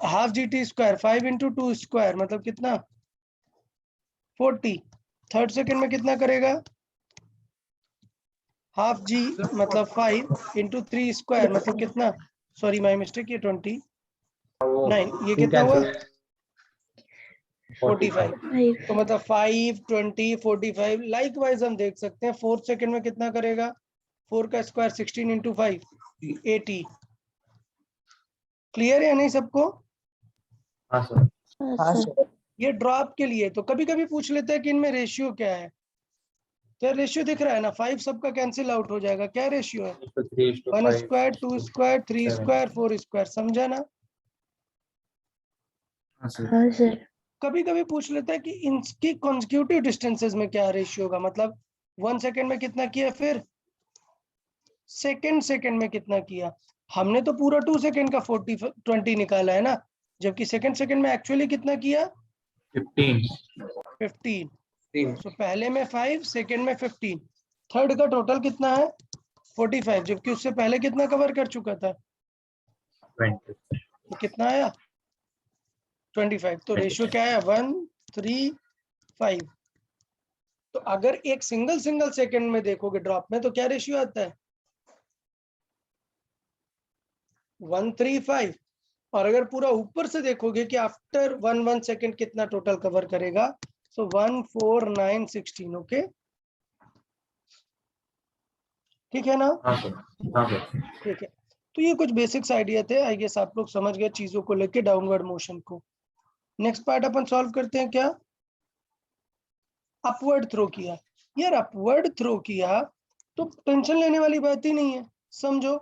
half G T square 5 into 2 square मतलब कितना 40। थर्ड सेकंड में कितना करेगा, हाफ जी मतलब 5 इंटू 3 स्क्वायर मतलब कितना, सॉरी माय मिस्टेक, ये 29, ये कितना हुआ 45। तो मतलब 5 20 45। लाइक वाइज हम देख सकते हैं फोर्थ सेकंड में कितना करेगा, 4 का स्क्वायर 16 इंटू 5 80। क्लियर है या नहीं सबको? ये ड्रॉप के लिए तो कभी कभी पूछ लेते हैं कि इनमें रेशियो क्या है, क्या रेशियो दिख रहा है ना, 5 सबका कैंसिल आउट हो जाएगा, क्या रेशियो है, 1 1:3:5 स्क्वायर, 2 स्क्वायर, 3 7. स्क्वायर, 4 स्क्वायर, समझा ना। हाँ सर। हाँ सर। कभी कभी पूछ लेता है कि इनकी कॉन्जिक्यूटिव डिस्टेंसेस में क्या रेशियो होगा, मतलब 1 सेकेंड में कितना किया, फिर सेकेंड में कितना किया। हमने तो पूरा 2 सेकेंड का 20 निकाला है ना, जबकि सेकेंड में एक्चुअली कितना किया, 15। तो पहले में 5, सेकेंड में 15, थर्ड का टोटल कितना है 45, जबकि उससे पहले कितना कवर कर चुका था, 20. तो कितना आया 25। तो रेशियो क्या है 1:3:5। तो अगर एक सिंगल सेकंड में देखोगे ड्रॉप में, तो क्या रेशियो आता है 1:3:5। और अगर पूरा ऊपर से देखोगे कि आफ्टर 1 सेकंड कितना टोटल कवर करेगा, सो 1 4 9 16। ओके, ठीक है ना। हाँ सर। हाँ सर। ठीक है, तो ये कुछ बेसिक्स आइडिया थे, आई गेस आप लोग समझ गए चीजों को लेके डाउनवर्ड मोशन को। नेक्स्ट पार्ट अपन सॉल्व करते हैं, क्या अपवर्ड थ्रो किया। यार अपवर्ड थ्रो किया तो टेंशन लेने वाली बात ही नहीं है, समझो।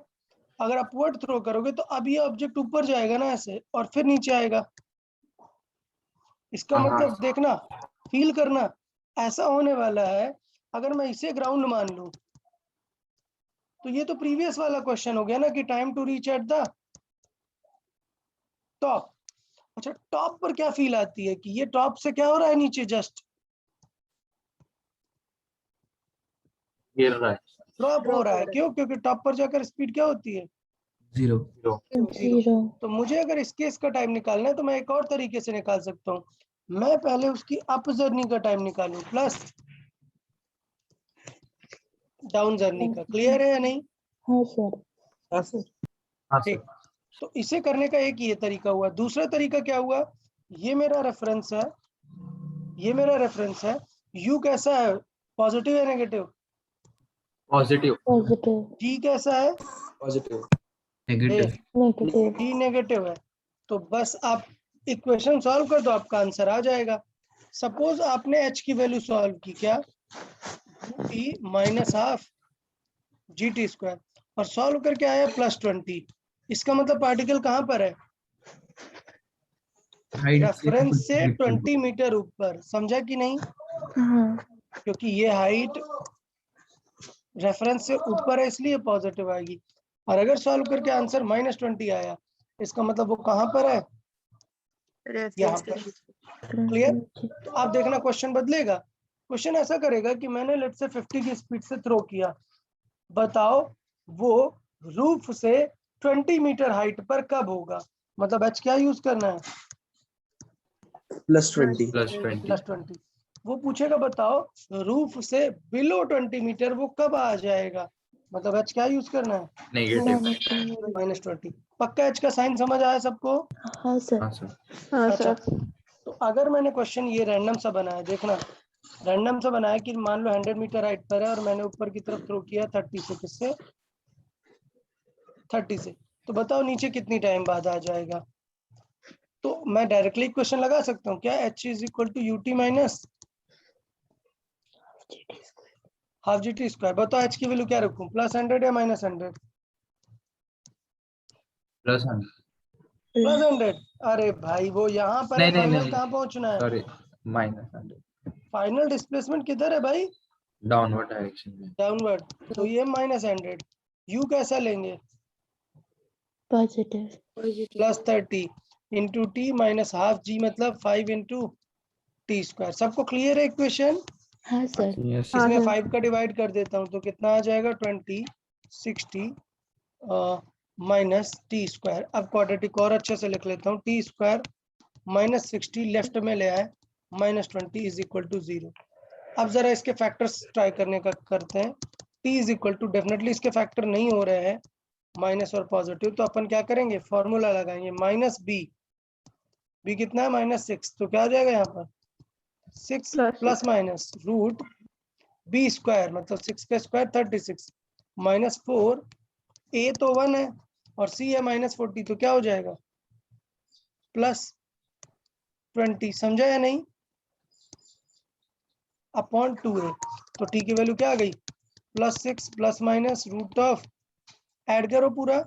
अगर अपवर्ड थ्रो करोगे तो अब ये ऑब्जेक्ट ऊपर जाएगा ना ऐसे, और फिर नीचे आएगा। इसका हाँ, हाँ। मतलब देखना, फील करना, ऐसा होने वाला है। अगर मैं इसे ग्राउंड मान लूं, तो ये तो प्रीवियस वाला क्वेश्चन हो गया ना कि time to reach at the top. अच्छा, टॉप पर क्या फील आती है कि ये टॉप से क्या हो रहा है नीचे, जस्ट गिर रहा है। ड्रॉप हो रहा है। क्यों? क्योंकि टॉप पर जाकर स्पीड क्या होती है 0. जीरो। तो मुझे अगर इस केस का टाइम निकालना है तो मैं एक और तरीके से निकाल सकता हूँ। मैं पहले उसकी अप जर्नी का टाइम निकालूं प्लस डाउन जर्नी का। क्लियर है या नहीं? हाँ सर। हाँ सर। हाँ ठीक, सर। तो इसे करने का एक ये तरीका हुआ। दूसरा तरीका क्या हुआ, ये मेरा रेफरेंस है, ये मेरा रेफरेंस है। यू कैसा है, पॉजिटिव या नेगेटिव? पॉजिटिव. पॉजिटिव। टी कैसा है, positive. Negative. Negative. T negative है। तो बस आप इक्वेशन सॉल्व कर दो, आपका आंसर आ जाएगा। सपोज आपने एच की वैल्यू सॉल्व की, क्या T minus half G T square, और सॉल्व करके आया +20। इसका मतलब पार्टिकल कहाँ पर है, रेफरेंस से 20 मीटर ऊपर। समझा कि नहीं? हाँ। क्योंकि ये हाइट रेफरेंस से ऊपर है, इसलिए पॉजिटिव आएगी। और अगर सॉल्व करके आंसर -20 आया, इसका मतलब वो कहाँ पर है, यहाँ पर। क्लियर? तो आप देखना क्वेश्चन बदलेगा। क्वेश्चन ऐसा करेगा कि मैंने लेट से 50 की स्पीड से थ्रो किया, बताओ वो रूफ से 20 मीटर हाइट पर कब होगा। मतलब एच क्या यूज करना है, +20। +20। वो पूछेगा बताओ रूफ से बिलो 20 मीटर वो कब आ जाएगा, मतलब एच क्या यूज करना है, नेगेटिव. -20। पक्का एच का साइन समझ आया सबको? हाँ सर। हाँ सर. हाँ अच्छा, सर। तो अगर मैंने क्वेश्चन ये रैंडम सा बनाया, देखना रैंडम सा बनाया कि मान लो 100 मीटर हाइट पर है और मैंने ऊपर की तरफ थ्रो किया 30 से, किससे 30 से, तो बताओ नीचे कितनी टाइम बाद आ जाएगा। तो मैं डायरेक्टली क्वेश्चन लगा सकता हूँ, क्या h is equal to U T minus half G T square. बताओ एच की वैल्यू क्या रखूं, +100 या -100? +100. +100। अरे भाई वो यहाँ पर है, नहीं, नहीं, फाइनल नहीं. कहाँ पहुंचना है, सॉरी. -100. फाइनल डिस्प्लेसमेंट किधर है भाई, डाउनवर्ड डायरेक्शन में. डाउनवर्ड। तो ये -100, यू कैसा लेंगे, positive. +30 into t minus half g, मतलब 5 इंटू टी स्क्वायर। सबको क्लियर है इक्वेशन? हाँ सर। यस। इसमें 5 का डिवाइड कर देता हूँ तो कितना आ जाएगा 20 60 माइनस टी स्क्वायर। अब क्वाड्रेटिक और अच्छे से लिख लेता हूँ, टी स्क्वायर -60 लेफ्ट में ले आए, -20 इज इक्वल टू 0। अब जरा इसके फैक्टर्स ट्राई करने का करते हैं। T is equal to, definitely इसके फैक्टर नहीं हो रहे हैं माइनस और पॉजिटिव, तो अपन क्या करेंगे, फॉर्मूला लगाएंगे -b। b कितना है -6, तो क्या आ जाएगा यहाँ पर 6 plus minus root b square, मतलब 6 का स्क्वायर 36 -4, ए तो 1 है और सी है -40, तो क्या हो जाएगा +20। समझा या नहीं? Upon 2a। तो t की वैल्यू क्या आ गई, +6 plus minus root of, add करो पूरा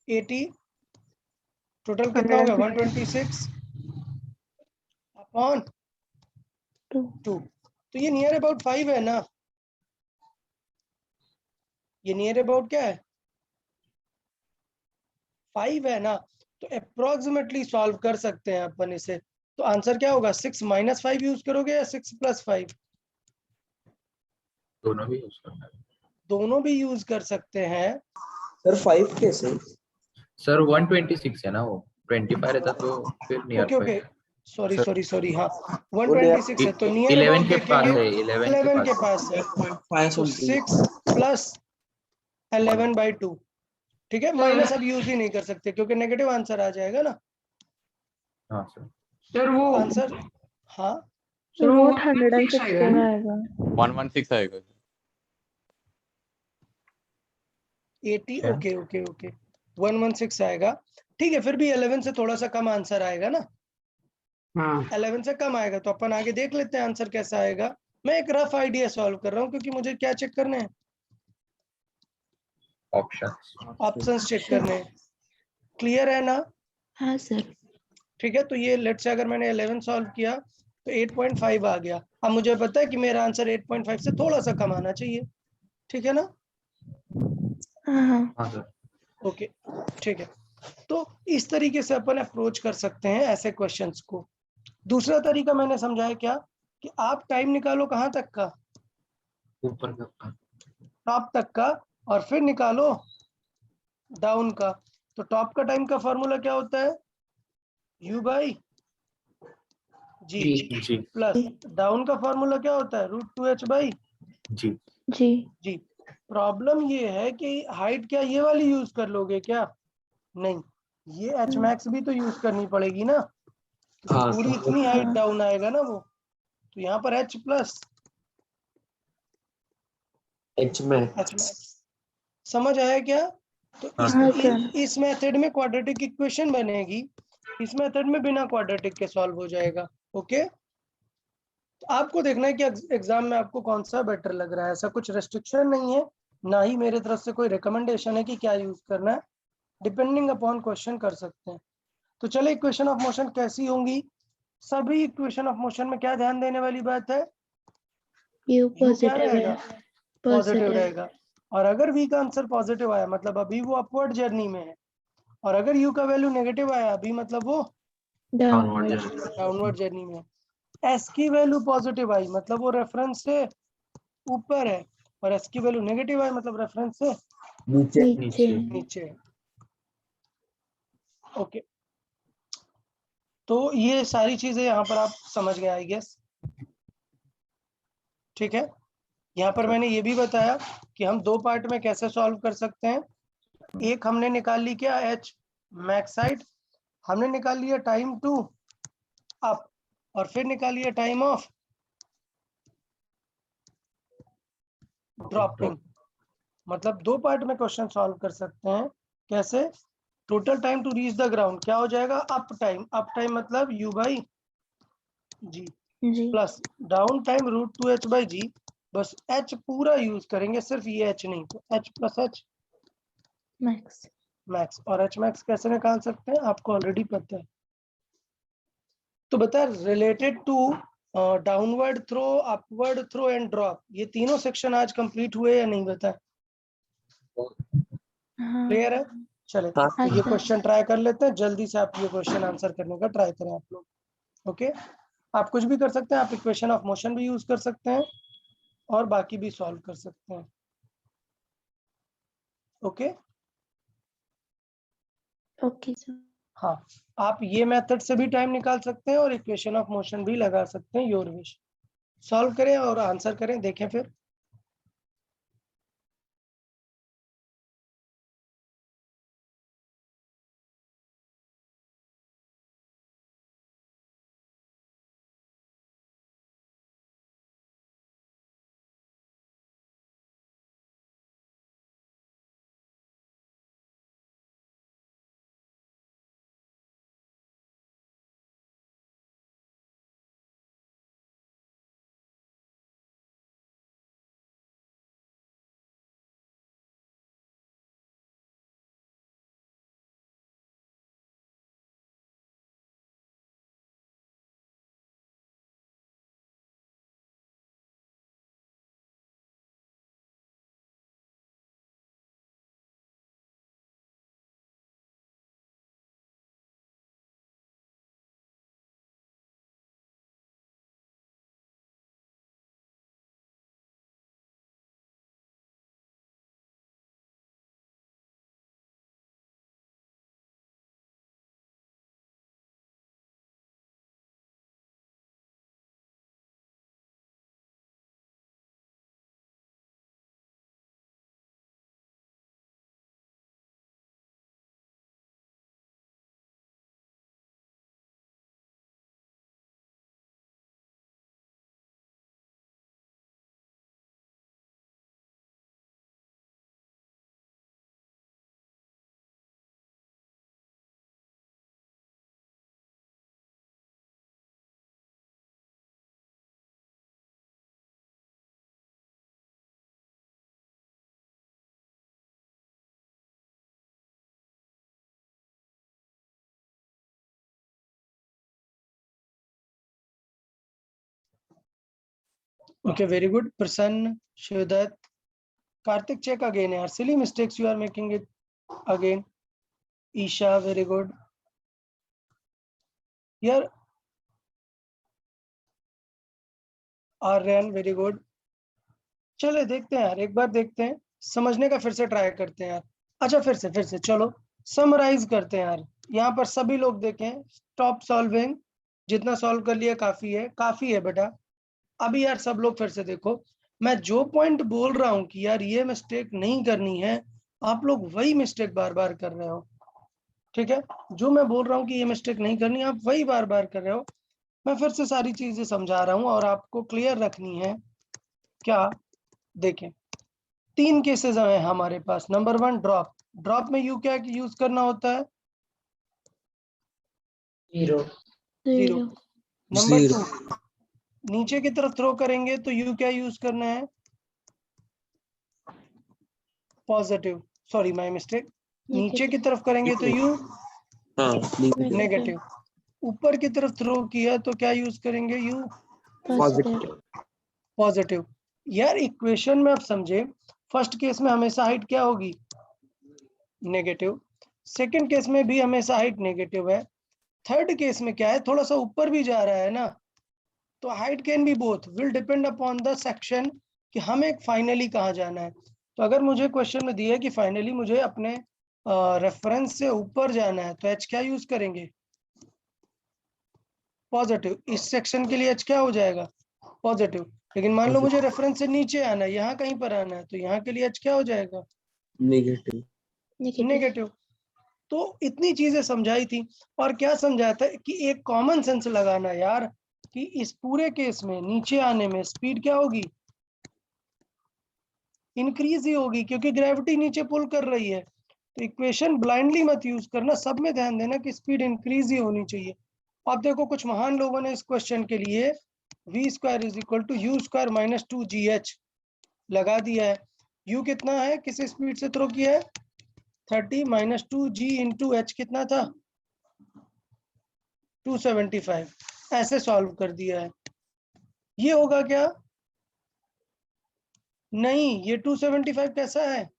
80, टोटल कितना हो गया 126 अपॉन 2। तो ये नियर अबाउट 5 है ना, ये नियर अबाउट क्या है 5 है ना, तो अप्रोक्सीमेटली सॉल्व कर सकते हैं अपन इसे। तो आंसर क्या होगा, 6 - 5 यूज करोगे या 6 + 5? दोनों भी यूज करना है दोनों भी यूज कर सकते हैं। सर 5 कैसे? सर 126 है ना, वो 25 रहता तो फिर near okay okay, 5। Sorry sir sorry sorry, हाँ वो नियर 126 है तो नियर 11 अबाउट के पास देखेंगे, है, 11 के 11 के पास पास है, 8.5 तो समथिंग। 6 + 11/2, ठीक है। माइनस अब यूज ही नहीं कर सकते क्योंकि नेगेटिव आंसर आ जाएगा ना। है। हाँ सर। सर वो आंसर, हाँ सर वो रूट 116 आएगा 116 ना? आएगा। 116 आएगा। 80, क्या? ओके ओके ओके, 116 आएगा। ठीक है, फिर भी 11 से थोड़ा सा कम आंसर आएगा ना, हाँ 11 से कम आएगा, तो अपन आगे देख लेते हैं आंसर कैसा आएगा। मैं एक रफ आइडिया सॉल्व कर रहा हूँ क्योंकि मुझे क्या चेक करने हैं, ऑप्शंस। ऑप्शंस चेक करने हैं। क्लियर है ना? हाँ सर। ठीक है, तो ये लेट्स से अगर मैंने 11 सॉल्व किया तो 8.5 आ गया। अब मुझे पता है कि मेरा आंसर 8.5 से थोड़ा सा कम आना चाहिए, ठीक है ना? हाँ हाँ सर। ओके, ठीक है। तो इस तरीके से अपन अप्रोच कर सकते हैं ऐसे क्वेश्चंस को। दूसरा तरीका मैंने समझाया क्या, कि आप टाइम निकालो कहाँ तक का, ऊपर का। टॉप तक का, और फिर निकालो डाउन का। तो टॉप का टाइम का फॉर्मूला क्या होता है, u/g, जी प्लस डाउन का फॉर्मूला क्या होता है, √2h/g। जी। जी। प्रॉब्लम ये है कि हाइट क्या ये वाली यूज कर लोगे क्या, नहीं, ये h max भी तो यूज करनी पड़ेगी ना, क्योंकि हाँ पूरी इतनी हाइट डाउन आएगा ना वो। तो यहाँ पर h प्लस एच में h max, समझ आया क्या? तो हाँ इस हाँ सर। सर। इस मेथड में क्वाड्रेटिक इक्वेशन बनेगी, इस मेथड में बिना क्वाड्रेटिक के सॉल्व हो जाएगा। ओके, तो आपको देखना है कि एग्जाम में आपको कौन सा बेटर लग रहा है। ऐसा कुछ रेस्ट्रिक्शन नहीं है, ना ही मेरे तरफ से कोई रिकमेंडेशन है कि क्या यूज करना है, डिपेंडिंग अपॉन क्वेश्चन कर सकते हैं। तो चले, इक्वेशन ऑफ मोशन कैसी होंगी, सभी इक्वेशन ऑफ मोशन में क्या ध्यान देने वाली बात है, यू यू क्या पॉजिटिव रहेगा, है। Positive positive. रहेगा। और अगर v का आंसर पॉजिटिव आया मतलब अभी वो अपवर्ड जर्नी में है, और अगर u का वैल्यू नेगेटिव आया अभी मतलब वो डाउनवर्ड डाउनवर्ड। डाउनवर्ड जर्नी में है। s की वैल्यू पॉजिटिव आई मतलब वो रेफरेंस से ऊपर है, और s की वैल्यू नेगेटिव आई मतलब रेफरेंस से नीचे। नीचे। नीचे। नीचे है। ओके, तो ये सारी चीजें यहाँ पर आप समझ गए आई गेस, ठीक है। यहाँ पर मैंने ये भी बताया कि हम दो पार्ट में कैसे सॉल्व कर सकते हैं। एक हमने निकाल ली क्या, h मैक्स हाइट, हमने निकाल लिया टाइम टू अप, और फिर निकाल लिया टाइम ऑफ ड्रॉपिंग। मतलब दो पार्ट में क्वेश्चन सॉल्व कर सकते हैं। कैसे, total time to reach the ground क्या हो जाएगा, अप टाइम मतलब u/g, जी। Plus down time √2h/g। बस h पूरा यूज करेंगे, सिर्फ ये h नहीं, तो h + h मैक्स। मैक्स। और h मैक्स कैसे निकाल सकते हैं, आपको ऑलरेडी पता है। तो बता, related to downward throw, upward throw and drop, ये तीनों सेक्शन आज कंप्लीट हुए या नहीं, बता, हाँ क्लियर है? चले, हाँ तो हाँ ये सर। क्वेश्चन ट्राई कर लेते हैं, जल्दी से आप ये क्वेश्चन आंसर करने का ट्राई करें आप लोग। ओके, आप कुछ भी कर सकते हैं, आप इक्वेशन ऑफ मोशन भी यूज कर सकते हैं और बाकी भी सॉल्व कर सकते हैं। Okay, okay sir. हाँ, आप ये मेथड से भी टाइम निकाल सकते हैं और इक्वेशन ऑफ मोशन भी लगा सकते हैं, योर विश। सॉल्व करें और आंसर करें, देखें फिर। Okay, very good. Prasanna, Shivadat, Karthik, check again. Yaar, silly mistakes you are making it again. Isha, very good. Here, Aryan, very good. चले देखते हैं यार, एक बार देखते हैं, समझने का फिर से ट्राई करते हैं यार. अच्छा, फिर से चलो समराइज करते हैं यार. यहाँ पर सभी लोग देखें, स्टॉप सॉल्विंग. जितना सॉल्व कर लिया काफी है बेटा. अभी यार सब लोग फिर से देखो, मैं जो पॉइंट बोल रहा हूँ कि यार ये मिस्टेक नहीं करनी है, आप लोग वही मिस्टेक बार बार कर रहे हो. ठीक है, जो मैं बोल रहा हूँ कि ये मिस्टेक नहीं करनी, आप वही बार बार कर रहे हो. मैं फिर से सारी चीजें समझा रहा हूँ और आपको क्लियर रखनी है. क्या देखें, 3 केसेस हैं हमारे पास. नंबर 1, ड्रॉप में यू क्या यूज करना होता है? 0 नंबर 2, नीचे की तरफ थ्रो करेंगे तो यू क्या यूज करना है? पॉजिटिव. Sorry, my mistake. नीचे की तरफ करेंगे तो यू हाँ नेगेटिव. ऊपर की तरफ थ्रो किया तो क्या यूज करेंगे? You positive. यार इक्वेशन में आप समझे, फर्स्ट केस में हमेशा हाइट क्या होगी? नेगेटिव. सेकंड केस में भी हमेशा हाइट नेगेटिव है. थर्ड केस में क्या है, थोड़ा सा ऊपर भी जा रहा है ना, तो height can be both, will depend upon the section कि हमें फाइनली कहाँ जाना है. तो अगर मुझे क्वेश्चन में दिया है कि फाइनली मुझे अपने रेफरेंस से ऊपर जाना है, तो एच क्या यूज करेंगे? पॉजिटिव. इस सेक्शन के लिए एच क्या हो जाएगा? पॉजिटिव. लेकिन मान लो मुझे रेफरेंस से नीचे आना है, यहाँ कहीं पर आना है, तो यहाँ के लिए एच क्या हो जाएगा? नेगेटिव. तो इतनी चीजें समझाई थी. और क्या समझाया था कि एक कॉमन सेंस लगाना यार, कि इस पूरे केस में नीचे आने में स्पीड क्या होगी? इंक्रीज ही होगी, क्योंकि ग्रेविटी नीचे पुल कर रही है. तो इक्वेशन ब्लाइंडली मत यूज करना, सब में ध्यान देना कि स्पीड इंक्रीज ही होनी चाहिए. अब देखो, कुछ महान लोगों ने इस क्वेश्चन के लिए v² = u² - 2gh लगा दिया है. u कितना है, किस स्पीड से थ्रो किया है? 30 - 2g × h कितना था? 275. ऐसे सॉल्व कर दिया है. ये होगा क्या? नहीं, ये 275 कैसा है?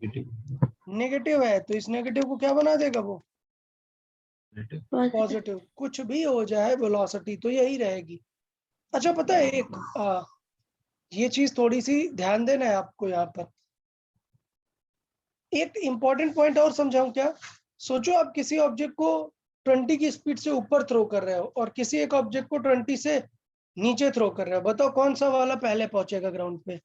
नेगेटिव है. तो इस नेगेटिव को क्या बना देगा वो? पॉजिटिव. कुछ भी हो जाए वेलोसिटी तो यही रहेगी. अच्छा, पता है एक ये चीज थोड़ी सी ध्यान देना है आपको. यहाँ पर एक इंपॉर्टेंट पॉइंट और समझाऊं क्या? सोचो आप किसी ऑब्जेक्ट को 20 की स्पीड से ऊपर थ्रो कर रहे हो और किसी एक ऑब्जेक्ट को 20 से नीचे थ्रो कर रहे हो. बताओ कौन सा वाला पहले पहुंचेगा ग्राउंड पे?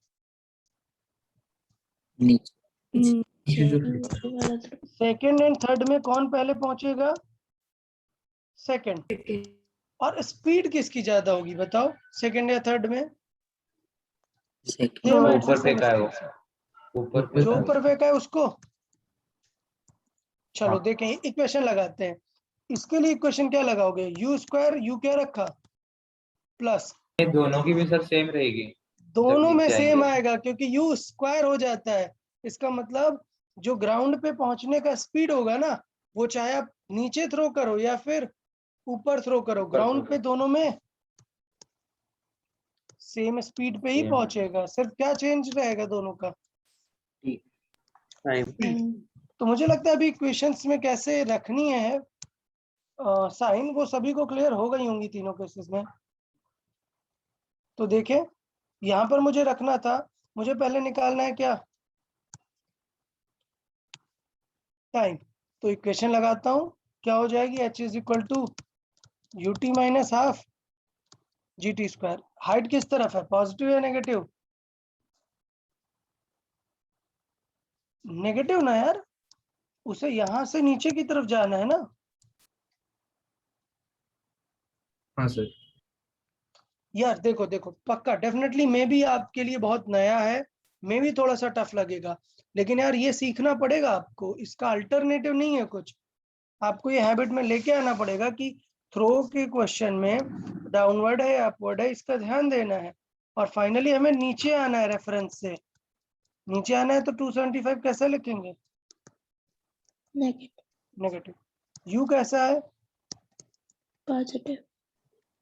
सेकंड एंड थर्ड में कौन पहले पहुंचेगा? सेकंड. और स्पीड किसकी ज्यादा होगी बताओ, सेकंड या थर्ड में? ऊपर फेंका है वो, जो ऊपर फेंका है उसको. चलो देखें, इक्वेशन लगाते हैं. इसके लिए इक्वेशन क्या लगाओगे? u², यू क्या रखा? प्लस. दोनों की भी सर सेम रहेगी. दोनों में सेम आएगा, क्योंकि u स्क्वायर हो जाता है. इसका मतलब जो ग्राउंड पे पहुंचने का स्पीड होगा ना, वो चाहे आप नीचे थ्रो करो या फिर ऊपर थ्रो करो, ग्राउंड पे दोनों में सेम स्पीड पे ही पहुंचेगा. सिर्फ क्या चेंज रहेगा दोनों का? टाइम. तो मुझे लगता है अभी इक्वेशंस में कैसे रखनी है साइन, वो सभी को क्लियर हो गई होंगी तीनों केसेस में. तो देखें, यहाँ पर मुझे रखना था, मुझे पहले निकालना है क्या? टाइम. तो इक्वेशन लगाता हूँ, क्या हो जाएगी? h = ut - ½ gt². हाइट किस तरफ है, पॉजिटिव या नेगेटिव? नेगेटिव ना यार, उसे यहां से नीचे की तरफ जाना है ना. हाँ सर. यार देखो देखो, पक्का डेफिनेटली मे भी आपके लिए बहुत नया है, मे भी थोड़ा सा टफ लगेगा, लेकिन यार ये सीखना पड़ेगा आपको. इसका अल्टरनेटिव नहीं है कुछ. आपको ये हैबिट में लेके आना पड़ेगा कि थ्रो के क्वेश्चन में डाउनवर्ड है अपवर्ड है, इसका ध्यान देना है. और फाइनली हमें नीचे आना है, रेफरेंस से नीचे आना है. तो 275 कैसे लिखेंगे? नेगेटिव. यू कैसा है? Positive.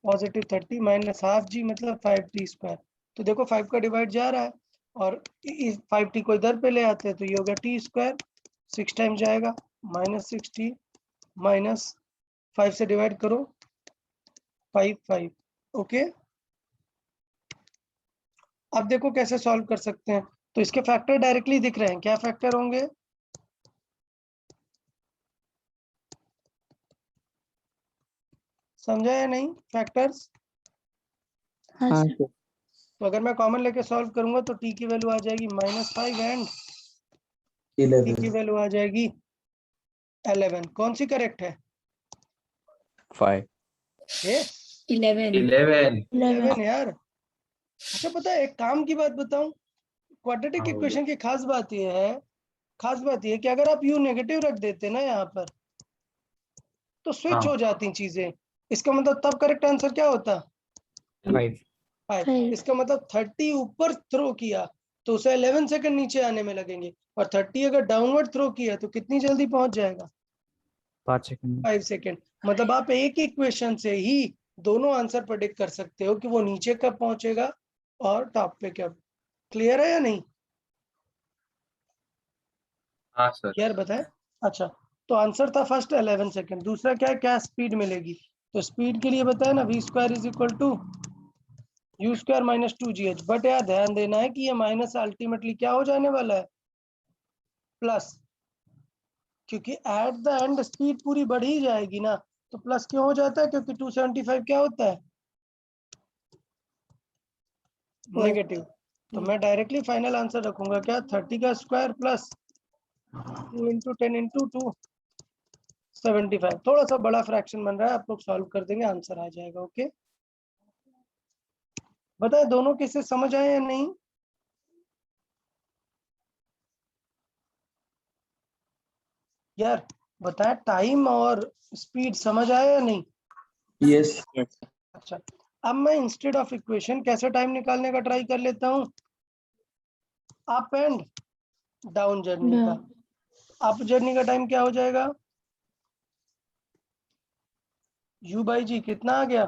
Positive 30 minus half g मतलब 5t स्क्वायर। तो देखो 5 का डिवाइड जा रहा है और इस 5t को इधर पे ले आते हैं तो ये होगा t स्क्वायर, 6 टाइम जाएगा माइनस 6t माइनस 5 से डिवाइड करो 5 ओके। अब देखो कैसे सॉल्व कर सकते हैं। तो इसके फैक्टर डायरेक्टली दिख रहे हैं, क्या फैक्टर होंगे? समझा या नहीं फैक्टर्स? हाँ सर। तो अगर मैं कॉमन लेके सॉल्व करूंगा तो t की वैल्यू आ जाएगी -5 एंड t की वैल्यू आ जाएगी 11। कौन सी करेक्ट है? 5 ये 11 11 यार। अच्छा पता है एक काम की बात बताऊं, क्वाड्रेटिक हाँ, इक्वेशन की खास बात ये है कि अगर आप u नेगेटिव रख देते ना यहाँ पर तो स्विच हाँ। हो जाती चीजें। इसका मतलब तब करेक्ट आंसर क्या होता? 5 5। इसका मतलब 30 ऊपर थ्रो किया तो उसे 11 सेकंड नीचे आने में लगेंगे, और 30 अगर डाउनवर्ड थ्रो किया तो कितनी जल्दी पहुंच जाएगा? 5 सेकंड 5 सेकंड। मतलब आप एक इक्वेशन से ही दोनों आंसर प्रेडिक्ट कर सकते हो कि वो नीचे कब पहुंचेगा और टॉप पे कब। क्लियर है या नहीं? हाँ सर। क्लियर बताए? अच्छा तो आंसर था फर्स्ट 11 सेकंड। दूसरा क्या है, क्या स्पीड मिलेगी? तो स्पीड के लिए बताया ना v square is equal to u square minus 2gh। But यार ध्यान देना है कि ये माइनस अल्टीमेटली क्या हो जाने वाला है? प्लस, क्योंकि एट द एंड स्पीड पूरी बढ़ ही जाएगी ना। तो प्लस क्यों हो जाता है? क्योंकि 275 क्या होता है? नेगेटिव। तो मैं डायरेक्टली फाइनल आंसर रखूंगा क्या? 30 का स्क्वायर प्लस 2 इंटू 10 इंटू 2 75। थोड़ा सा बड़ा फ्रैक्शन बन रहा है, आप लोग सॉल्व कर देंगे आंसर आ जाएगा। ओके बताए दोनों केसेस समझ आए या नहीं? यार बताए टाइम और स्पीड समझ आया या नहीं? यस अच्छा अब मैं इंस्टेड ऑफ इक्वेशन कैसे टाइम निकालने का ट्राई कर लेता हूँ। अप एंड डाउन जर्नी का। अप जर्नी का टाइम क्या हो जाएगा? u बाई जी कितना आ गया?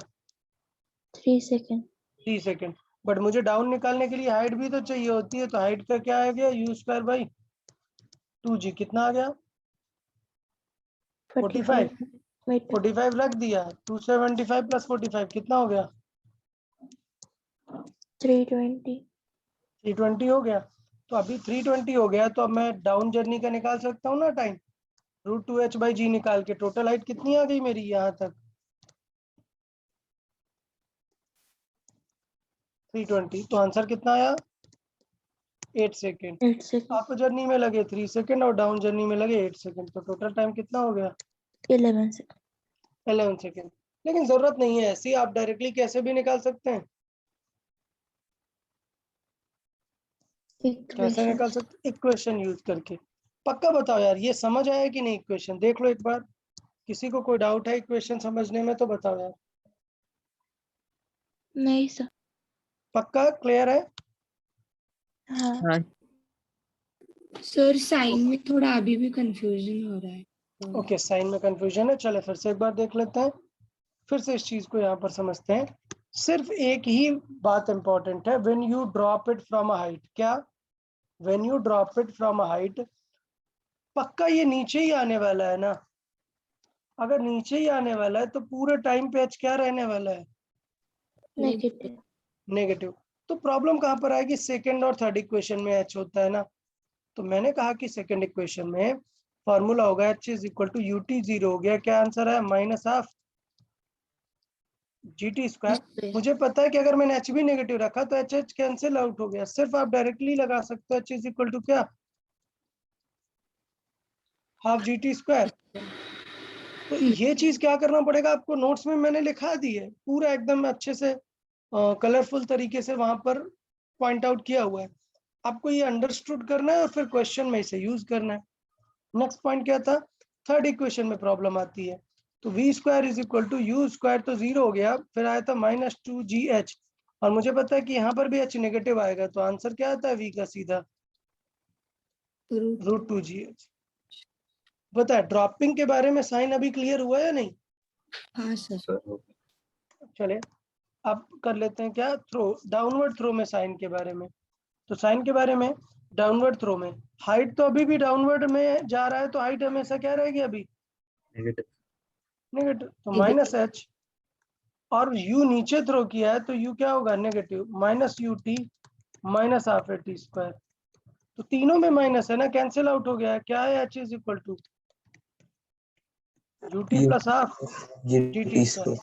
3 सेकेंड। 3 सेकेंड। बट मुझे डाउन निकालने के लिए हाइट भी तो चाहिए होती है, तो हाइट का क्या आ गया? u स्क्वायर बाई 2g कितना आ गया? 45। 45 रख दिया, 275 प्लस 45 कितना हो गया? 320। 320 हो गया। तो अभी 320 हो गया तो अब मैं डाउन जर्नी का निकाल सकता हूँ ना टाइम, √2h बाई जी निकाल के। टोटल हाइट कितनी आ गई मेरी यहाँ तक? 320। तो आंसर कितना आया? 8 सेकेंड। 8 सेकेंड। अप जर्नी में लगे 3 सेकेंड और डाउन जर्नी में लगे 8 सेकेंड। तो टोटल टाइम कितना हो गया? 11 सेकेंड। 11 सेकेंड। लेकिन जरूरत नहीं है ऐसी, आप डायरेक्टली कैसे भी निकाल सकते हैं। कैसे निकाल सकते? इक्वेशन यूज करके। पक्का बताओ यार ये समझ आया कि नहीं? इक्वेशन देख लो एक बार। किसी को कोई डाउट है इक्वेशन समझने में तो बताओ यार। नहीं सर। पक्का क्लियर है? हाँ। हाँ सर साइन में थोड़ा अभी भी कंफ्यूजन हो रहा है। ओके साइन में कंफ्यूजन है, चले फिर से एक बार देख लेते हैं। फिर से इस चीज को यहाँ पर समझते हैं। सिर्फ एक ही बात इंपॉर्टेंट है, when you drop it from a height. क्या? When you drop it from a height, पक्का ये नीचे ही आने वाला है ना। अगर नीचे ही आने वाला है तो पूरे टाइम पे एच क्या रहने वाला है? नेगेटिव। नेगेटिव। तो प्रॉब्लम कहाँ पर आएगी? सेकंड और थर्ड इक्वेशन में एच होता है ना। तो मैंने कहा कि सेकंड इक्वेशन में फॉर्मूला होगा H is equal to U T. 0 हो गया, क्या आंसर है? Minus half G T square. मुझे पता है कि अगर मैंने एच भी नेगेटिव रखा तो एच एच कैंसिल आउट हो गया। सिर्फ आप डायरेक्टली लगा सकते हो एच इज इक्वल टू क्या? Half G T square. तो ये चीज क्या करना पड़ेगा आपको? नोट्स में मैंने लिखा दी है पूरा एकदम अच्छे से कलरफुल तरीके से वहां पर पॉइंट आउट किया हुआ है। आपको ये अंडरस्टूड करना है और फिर क्वेश्चन में इसे यूज करना है। नेक्स्ट पॉइंट क्या था? थर्ड इक्वेशन में प्रॉब्लम आती है। तो V square is equal to you square, तो 0 हो गया, फिर आया था -2gh। और मुझे पता है कि यहाँ पर भी h नेगेटिव आएगा, तो आंसर क्या आता है v का? सीधा √2gh। बता ड्रॉपिंग के बारे में साइन अभी क्लियर हुआ या नहीं? हाँ सर। सर चले अब कर लेते हैं क्या, थ्रो, डाउनवर्ड थ्रो में साइन के बारे में। तो साइन के बारे में, डाउनवर्ड थ्रो में हाइट तो अभी भी डाउनवर्ड में जा रहा है, तो हाइट हमेशा क्या रहेगी अभी, नेगेटिव। नेगेटिव, तो माइनस एच। और u नीचे थ्रो किया है तो u क्या होगा, negative, minus U T minus half A T square. तो तीनों में माइनस है ना, कैंसिल आउट हो गया है, क्या है h is equal to you T plus half G T square.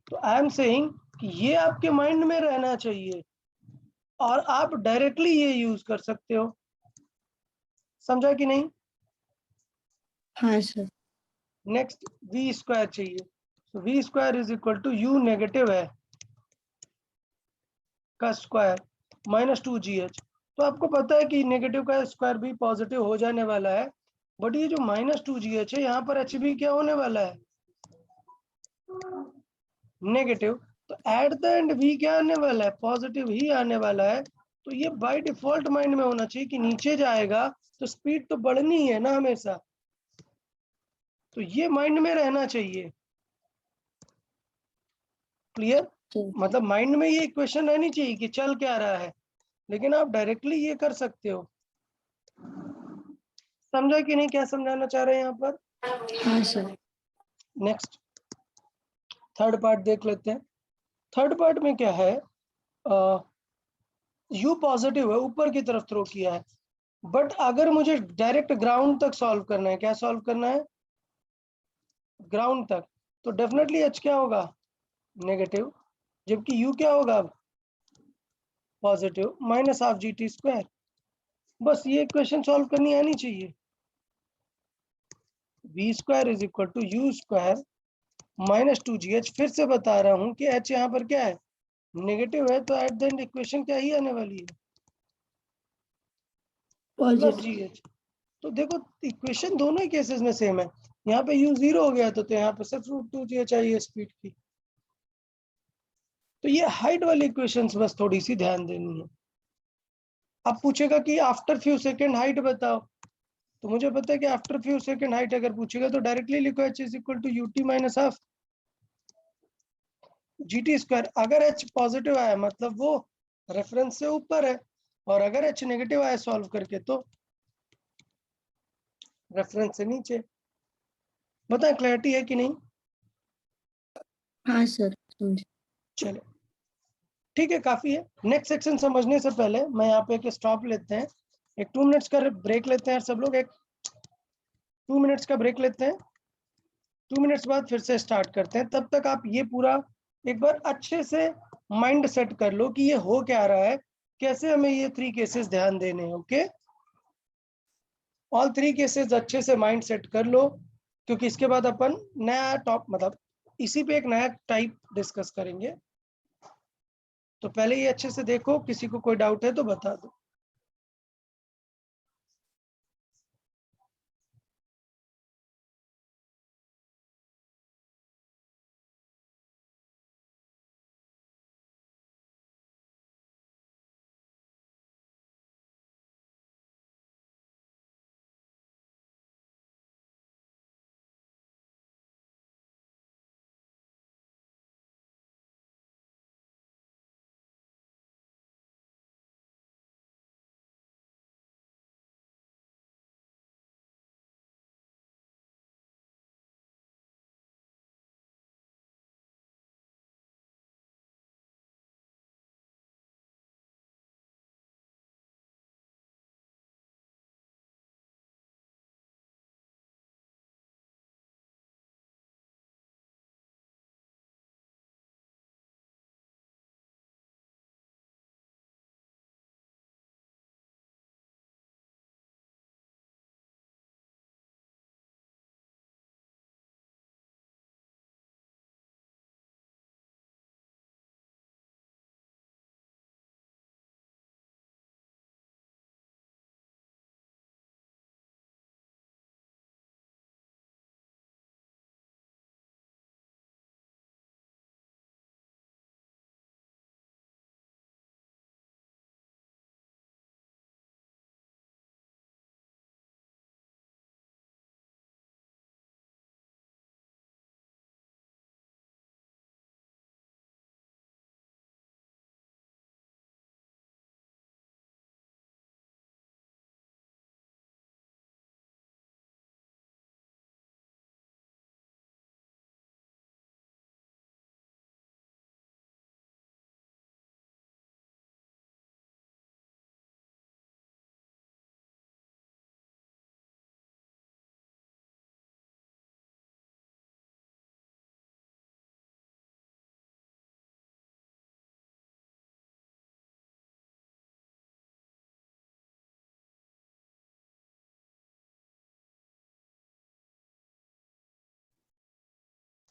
तो आई एम सेइंग कि ये आपके माइंड में रहना चाहिए और आप डायरेक्टली ये यूज कर सकते हो, समझा कि नहीं। हाँ सर। नेक्स्ट v स्क्वायर चाहिए, तो v square is equal to u negative है का स्क्वायर माइनस 2gh। तो आपको पता है कि नेगेटिव का स्क्वायर भी पॉजिटिव हो जाने वाला है, बट ये जो माइनस 2gh है यहाँ पर h भी क्या होने वाला है, नेगेटिव। तो एट द एंड v क्या आने वाला है, पॉजिटिव ही आने वाला है। तो ये बाय डिफॉल्ट माइंड में होना चाहिए कि नीचे जाएगा तो स्पीड तो बढ़नी है ना हमेशा, तो ये माइंड में रहना चाहिए। क्लियर, मतलब माइंड में ये इक्वेशन रहनी चाहिए कि चल क्या रहा है, लेकिन आप डायरेक्टली ये कर सकते हो। समझा कि नहीं, क्या समझाना चाह रहे हैं यहाँ पर। हाँ सर। नेक्स्ट थर्ड पार्ट देख लेते हैं। थर्ड पार्ट में क्या है, u पॉजिटिव है, ऊपर की तरफ थ्रो किया है, बट अगर मुझे डायरेक्ट ग्राउंड तक सॉल्व करना है, क्या सॉल्व करना है, ग्राउंड तक, तो डेफिनेटली h क्या होगा, नेगेटिव, जबकि u क्या होगा अब, positive, minus half G T square. बस ये इक्वेशन सॉल्व करनी आनी चाहिए। v square is equal to you square minus 2gh। फिर से बता रहा हूं कि h यहाँ पर क्या है, नेगेटिव है, तो एट द एंड इक्वेशन क्या ही आने वाली है, प्लस पॉजिटिव। gh। तो देखो इक्वेशन दोनों ही केसेस में सेम है, यहाँ पे u 0 हो गया तो यहाँ पे सिर्फ रूट 2gh आई है स्पीड की। तो ये हाइट वाली इक्वेशंस बस थोड़ी सी ध्यान देनी है। अब पूछेगा कि आफ्टर फ्यू सेकंड हाइट बताओ, तो मुझे पता है कि आफ्टर फ्यू सेकंड हाइट अगर पूछेगा तो डायरेक्टली लिखो h is equal to U T minus half G T square. अगर h पॉजिटिव आया मतलब वो रेफरेंस से ऊपर है, और अगर h नेगेटिव आया सॉल्व करके तो रेफरेंस से नीचे। बताएं क्लैरिटी है कि नहीं। हाँ सर समझे। चलो ठीक है, काफी है। नेक्स्ट सेक्शन समझने से पहले मैं यहाँ पे एक स्टॉप लेते हैं, एक 2 मिनट्स का ब्रेक लेते हैं सब लोग, एक 2 मिनट्स का ब्रेक लेते हैं, 2 मिनट्स बाद फिर से स्टार्ट करते हैं। तब तक आप ये पूरा एक बार अच्छे से माइंड सेट कर लो कि ये हो क्या रहा है, कैसे हमें ये 3 केसेस ध्यान देने हैं। ओके, ऑल 3 केसेस अच्छे से माइंड सेट कर लो, क्योंकि इसके बाद अपन नया टॉप मतलब इसी पे एक नया टाइप डिस्कस करेंगे। तो पहले ये अच्छे से देखो, किसी को कोई डाउट है तो बता दो।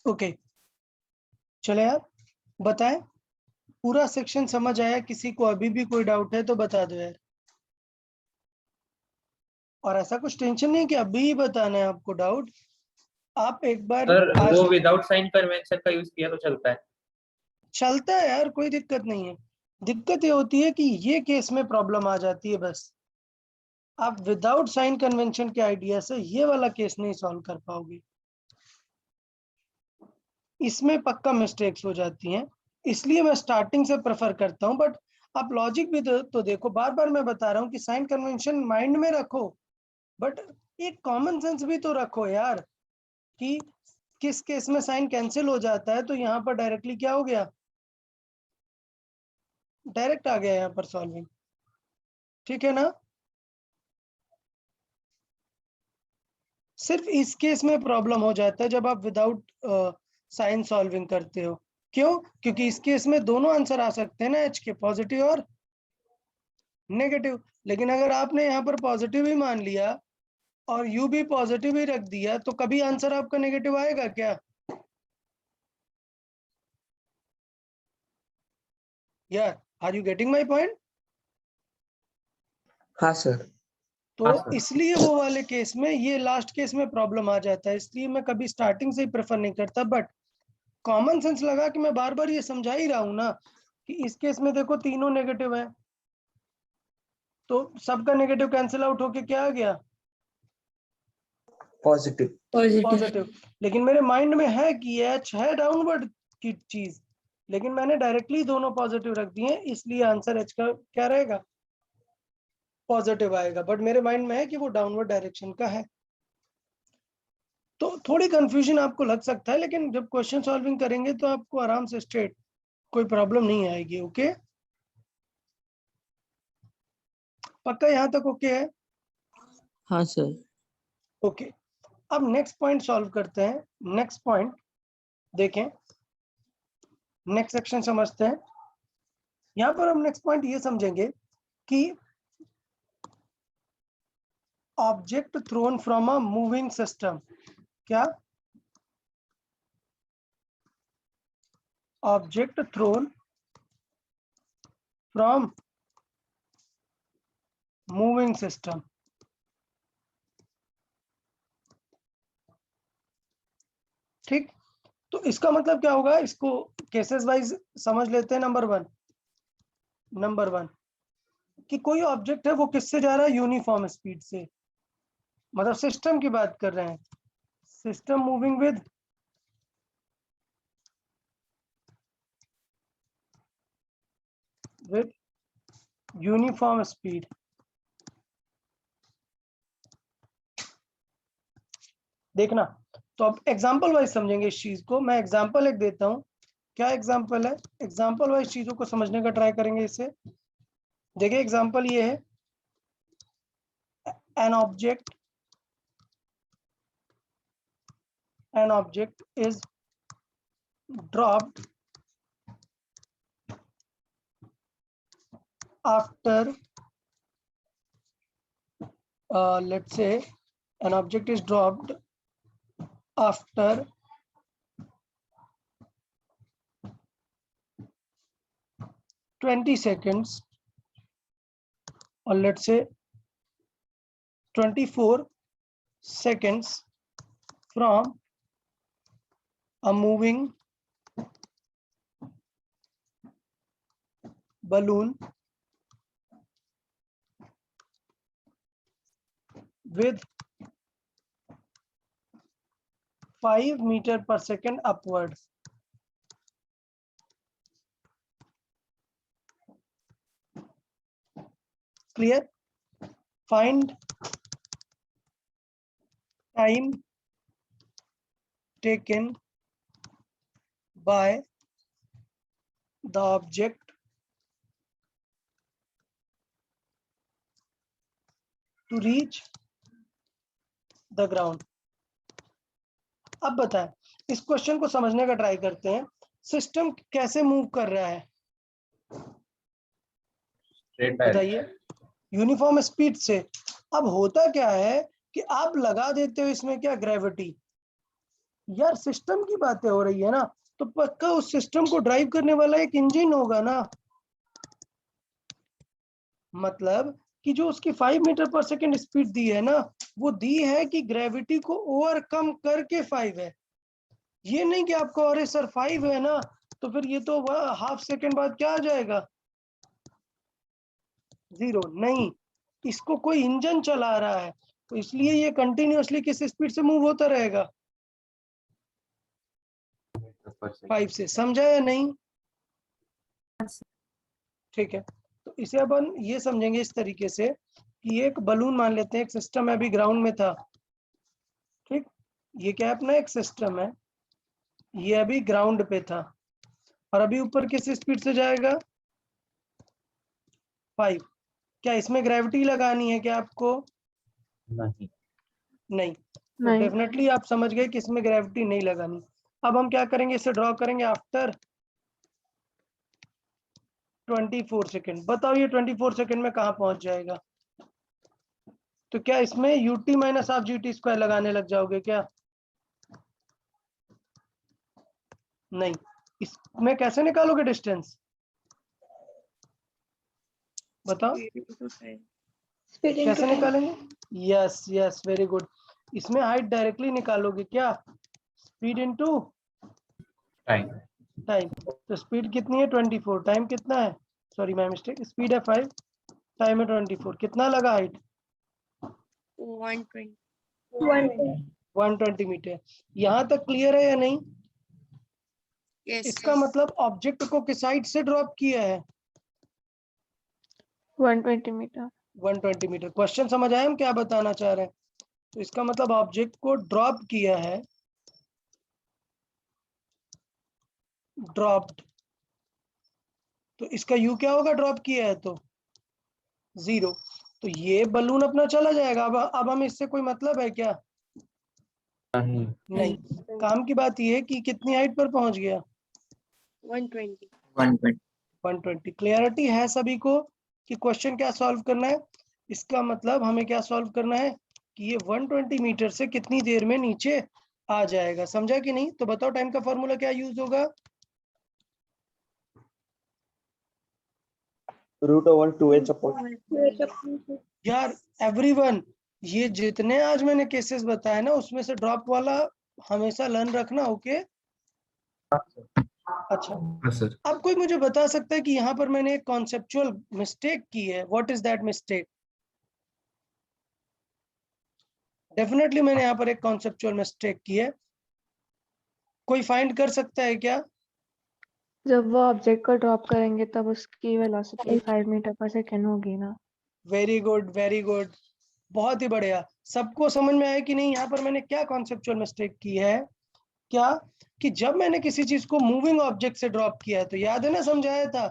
ओके चले आप बताएं, पूरा सेक्शन समझ आया? किसी को अभी भी कोई डाउट है तो बता दो यार। और ऐसा कुछ टेंशन नहीं कि अभी ही बताना है आपको डाउट, आप एक बार सर आज वो विदाउट साइन कन्वेंशन का यूज किया तो चलता है? चलता है यार, कोई दिक्कत नहीं है। दिक्कत ये होती है कि ये केस में प्रॉब्लम आ जाती है बस, आप विदाउट साइन कन्वेंशन के आइडिया से ये वाला केस नहीं सॉल्व कर पाओगे, इसमें पक्का मिस्टेक्स हो जाती हैं। इसलिए मैं स्टार्टिंग से प्रेफर करता हूं, बट आप लॉजिक भी तो देखो, बार बार मैं बता रहा हूं कि साइन कन्वेंशन माइंड में रखो, बट एक कॉमन सेंस भी तो रखो यार, कि किस केस में साइन कैंसिल हो जाता है, तो यहाँ पर डायरेक्टली क्या हो गया, डायरेक्ट आ गया यहाँ पर सॉल्विंग। ठीक है ना? सिर्फ इस केस में प्रॉब्लम हो जाता है जब आप विदाउट साइन सॉल्विंग करते हो। क्यों? क्योंकि इस केस में दोनों आंसर आ सकते हैं ना, एच के, पॉजिटिव और नेगेटिव। लेकिन अगर आपने यहाँ पर पॉजिटिव ही मान लिया और यू भी पॉजिटिव ही रख दिया, तो कभी आंसर आपका नेगेटिव आएगा क्या? यार, are you getting my point? हाँ सर। तो इसलिए वो वाले केस में, ये लास्ट केस में प्रॉब्लम आ जाता है, इसलिए मैं कभी स्टार्टिंग से ही प्रेफर नहीं करता। बट कॉमन सेंस लगा कि मैं बार बार ये समझा ही रहा हूं ना कि इस केस में देखो तीनों नेगेटिव है, तो सबका नेगेटिव कैंसिल आउट होके क्या आ गया, पॉजिटिव। पॉजिटिव। लेकिन मेरे माइंड में है कि एच है डाउनवर्ड की चीज, लेकिन मैंने डायरेक्टली दोनों पॉजिटिव रख दिए, इसलिए आंसर एच का क्या रहेगा, पॉजिटिव आएगा। बट मेरे माइंड में है कि वो डाउनवर्ड डायरेक्शन का है। तो थोड़ी कंफ्यूजन आपको लग सकता है, लेकिन जब क्वेश्चन सॉल्विंग करेंगे तो आपको आराम से स्ट्रेट, कोई प्रॉब्लम नहीं आएगी। ओके, पक्का यहाँ तक ओके है? हाँ सर। ओके, अब नेक्स्ट पॉइंट सॉल्व करते हैं। नेक्स्ट पॉइंट देखें, नेक्स्ट सेक्शन समझते हैं। यहाँ पर हम नेक्स्ट पॉइंट ये समझेंगे कि object thrown from a moving system, क्या object thrown from moving system. ठीक, तो इसका मतलब क्या होगा, इसको केसेस वाइज समझ लेते हैं। नंबर वन कि कोई ऑब्जेक्ट है, वो किससे जा रहा है, यूनिफॉर्म स्पीड से, मतलब सिस्टम की बात कर रहे हैं, system moving with uniform speed. देखना, तो अब एग्जांपल वाइज समझेंगे इस चीज को। मैं एग्जांपल एक देता हूं, क्या एग्जांपल है, एग्जांपल वाइज चीजों को समझने का ट्राई करेंगे इससे। देखिए एग्जांपल ये है, an object is dropped after let's say an object is dropped after 20 seconds, or let's say 24 seconds from a moving balloon with 5 meters per second upward. Clear? Find time taken by the object to reach the ground. अब बताएं, इस question को समझने का try करते हैं। System कैसे move कर रहा है, बताइए, यूनिफॉर्म स्पीड से। अब होता क्या है कि आप लगा देते हो इसमें क्या, ग्रेविटी, यार सिस्टम की बातें हो रही है ना, तो पक्का उस सिस्टम को ड्राइव करने वाला एक इंजन होगा ना। मतलब कि जो उसकी 5 मीटर पर सेकेंड स्पीड दी है ना, वो दी है कि ग्रेविटी को ओवरकम करके 5 है। ये नहीं कि आपको अरे सर 5 है ना, तो फिर ये तो हाफ सेकेंड बाद क्या आ जाएगा, 0। नहीं, इसको कोई इंजन चला रहा है, तो इसलिए ये कंटिन्यूअसली किस स्पीड से मूव होता रहेगा, 5 से। समझा या नहीं? ठीक है, तो इसे अब हम ये समझेंगे इस तरीके से कि एक बलून मान लेते हैं, एक सिस्टम है, अभी ग्राउंड में था। ठीक, ये क्या है, अपना एक सिस्टम है, ये अभी ग्राउंड पे था और अभी ऊपर किस स्पीड से जाएगा, 5। क्या इसमें ग्रेविटी लगानी है क्या आपको? नहीं। नहीं। तो डेफिनेटली आप समझ गए कि इसमें ग्रेविटी नहीं लगानी। अब हम क्या करेंगे, इसे ड्रॉ करेंगे आफ्टर 24 सेकेंड। बताओ ये 24 सेकेंड में कहाँ पहुंच जाएगा? तो क्या इसमें ut minus half GT square लगाने लग जाओगे क्या? नहीं। इसमें कैसे निकालोगे डिस्टेंस, बताओ कैसे निकालेंगे? Yes yes, very good. इसमें हाइट डायरेक्टली निकालोगे क्या, स्पीड इनटू टाइम। टाइम। तो स्पीड कितनी है 24, टाइम कितना है, सॉरी माय मिस्टेक, स्पीड है 5, टाइम है 24, कितना लगा हाइट? 120 मीटर। यहाँ तक क्लियर है या नहीं? इसका मतलब ऑब्जेक्ट को किस साइड से ड्रॉप किया है, 120 मीटर। 120 मीटर। क्वेश्चन समझ आए हम क्या बताना चाह रहे हैं? तो इसका मतलब ऑब्जेक्ट को ड्रॉप किया है, ड्रॉप्ड। तो इसका यू क्या होगा, ड्रॉप किया है तो 0। तो ये बलून अपना चला जाएगा। अब हम इससे कोई मतलब है क्या? नहीं। नहीं। काम की बात ये है कि कितनी हाइट पर पहुंच गया, 120. 120। क्लियरिटी है सभी को कि क्वेश्चन क्या सॉल्व करना है? इसका मतलब हमें क्या सॉल्व करना है कि ये 120 मीटर से कितनी देर में नीचे आ जाएगा। समझा कि नहीं? तो बताओ टाइम का फॉर्मूला क्या यूज होगा? √2h/. यार एवरीवन, ये जितने आज मैंने केसेस बताए ना, उसमें से ड्रॉप वाला हमेशा लर्न रखना, ओके? अच्छा, हाँ सर। अब कोई मुझे बता सकता है कि यहाँ पर मैंने एक कॉन्सेप्चुअल मिस्टेक की है, what is that mistake? Definitely मैंने यहाँ पर एक कॉन्सेप्चुअल मिस्टेक की है, कोई फाइंड कर सकता है क्या? जब वो ऑब्जेक्ट को ड्रॉप करेंगे तब उसकी वेलोसिटी 5 मीटर पर सेकेंड होगी ना। वेरी गुड वेरी गुड, बहुत ही बढ़िया। सबको समझ में आया कि नहीं? यहाँ पर मैंने क्या कॉन्सेप्चुअल मिस्टेक की है, क्या कि जब मैंने किसी चीज को मूविंग ऑब्जेक्ट से ड्रॉप किया है, तो याद है ना, समझाया था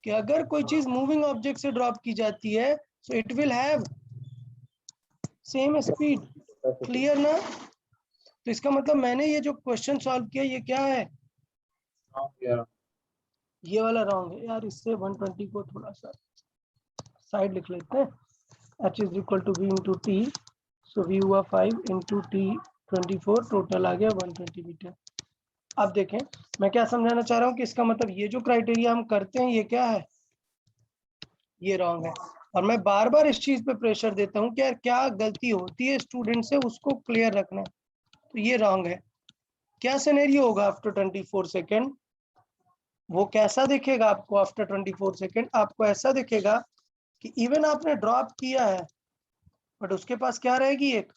कि अगर कोई चीज मूविंग ऑब्जेक्ट से ड्रॉप की जाती है so it will have same speed. Clear ना? तो इसका मतलब मैंने ये जो क्वेश्चन सॉल्व किया, ये क्या है, ये वाला रॉन्ग है यार। इससे 120 को थोड़ा सा साइड लिख लेते हैं। h is equal to v into टी, सो v हुआ 5 इंटू टी 24, टोटल आ गया 120 मीटर। अब देखें मैं क्या समझाना चाह रहा हूँ कि इसका मतलब ये जो क्राइटेरिया हम करते हैं ये क्या है, ये रॉन्ग है। और मैं बार बार इस चीज पे प्रेशर देता हूँ कि यार क्या गलती होती है स्टूडेंट से, उसको क्लियर रखना है। तो ये रॉन्ग है। क्या सिनेरियो होगा आफ्टर 24 सेकेंड, वो कैसा दिखेगा आपको आफ्टर 24 सेकेंड? आपको ऐसा दिखेगा कि इवन आपने ड्रॉप किया है बट उसके पास क्या रहेगी, एक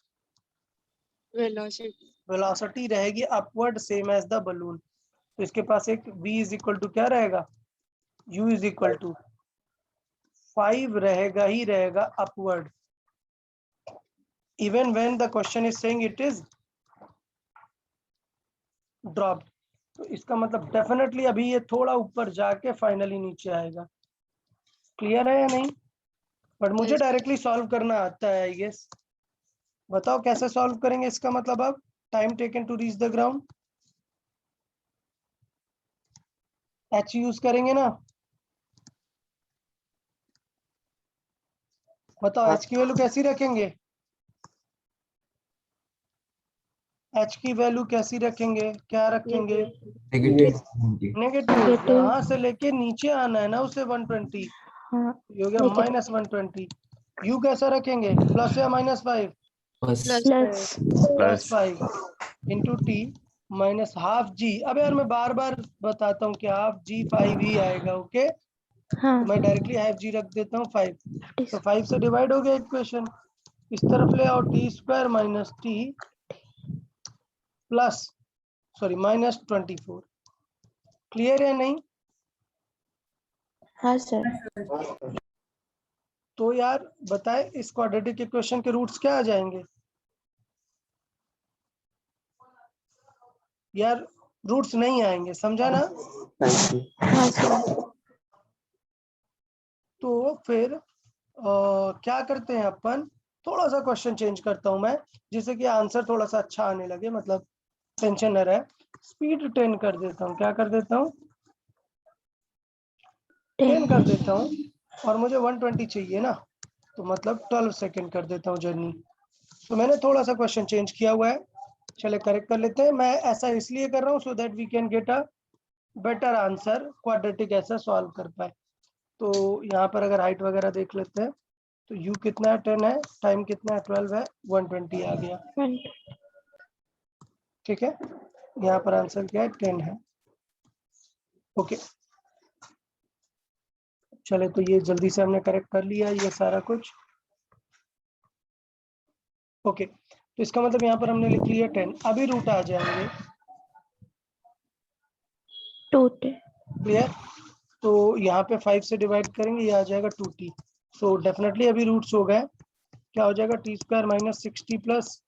वेलोसिटी रहेगी upward, same as the balloon. तो इसके पास एक v इज इक्वल टू क्या रहेगा, u इज इक्वल टू 5 रहेगा ही रहेगा upward, even when the question is saying it is drop. तो इसका मतलब डेफिनेटली अभी ये थोड़ा ऊपर जाके फाइनली नीचे आएगा। क्लियर है या नहीं? बट मुझे डायरेक्टली सॉल्व करना आता है आई गेस। बताओ कैसे सॉल्व करेंगे इसका मतलब? अब time taken to reach the ground, h use करेंगे ना? बताओ h की वैल्यू कैसी रखेंगे? h की वैल्यू कैसी रखेंगे, क्या रखेंगे, नेगेटिव नेगेटिव। यहाँ से लेके नीचे आना है ना उसे 120, हाँ ये हो गया माइनस 120। u कैसा रखेंगे, प्लस या -5, plus +5 into t minus half g. अब यार मैं बार बार बताता हूँ कि हाफ जी 5 ही आएगा, ओके। हाँ तो मैं डायरेक्टली हाफ जी रख देता हूँ 5, तो 5 से डिवाइड हो गया इक्वेशन। इस तरफ ले आओ, t² minus T plus sorry -24। Clear है नहीं? हाँ सर। तो यार बताए इस क्वाड्रेटिक इक्वेशन के रूट्स क्या आ जाएंगे यार, रूट्स नहीं आएंगे, समझा ना? हाँ सर। तो फिर क्या करते हैं अपन, थोड़ा सा क्वेश्चन चेंज करता हूं मैं, जिससे कि आंसर थोड़ा सा अच्छा आने लगे, मतलब टेंशन न रहे। स्पीड 10 कर देता हूँ, क्या कर देता हूँ, 10 कर देता हूँ, और मुझे 120 चाहिए ना, तो मतलब 12 सेकंड कर देता हूँ जर्नी। तो मैंने थोड़ा सा क्वेश्चन चेंज किया हुआ है, चले करेक्ट कर लेते हैं। मैं ऐसा इसलिए कर रहा हूँ so that we can get a better answer, quadratic ऐसा सॉल्व कर पाए। तो यहाँ पर अगर हाइट वगैरह देख लेते हैं, तो u कितना है, 10 है, टाइम कितना है, 12 है, 120 आ गया, ठीक है। यहाँ पर आंसर क्या है, 10 है, ओके। चले तो ये जल्दी से हमने करेक्ट कर लिया ये सारा कुछ, ओके। तो इसका मतलब यहाँ पर हमने लिख लिया 10। अभी रूट आ जाएंगे, 2 क्लियर। तो यहाँ पे 5 से डिवाइड करेंगे, ये आ जाएगा 2t। सो डेफिनेटली अभी रूट्स हो गए, क्या हो जाएगा, t² माइनस 60 प्लस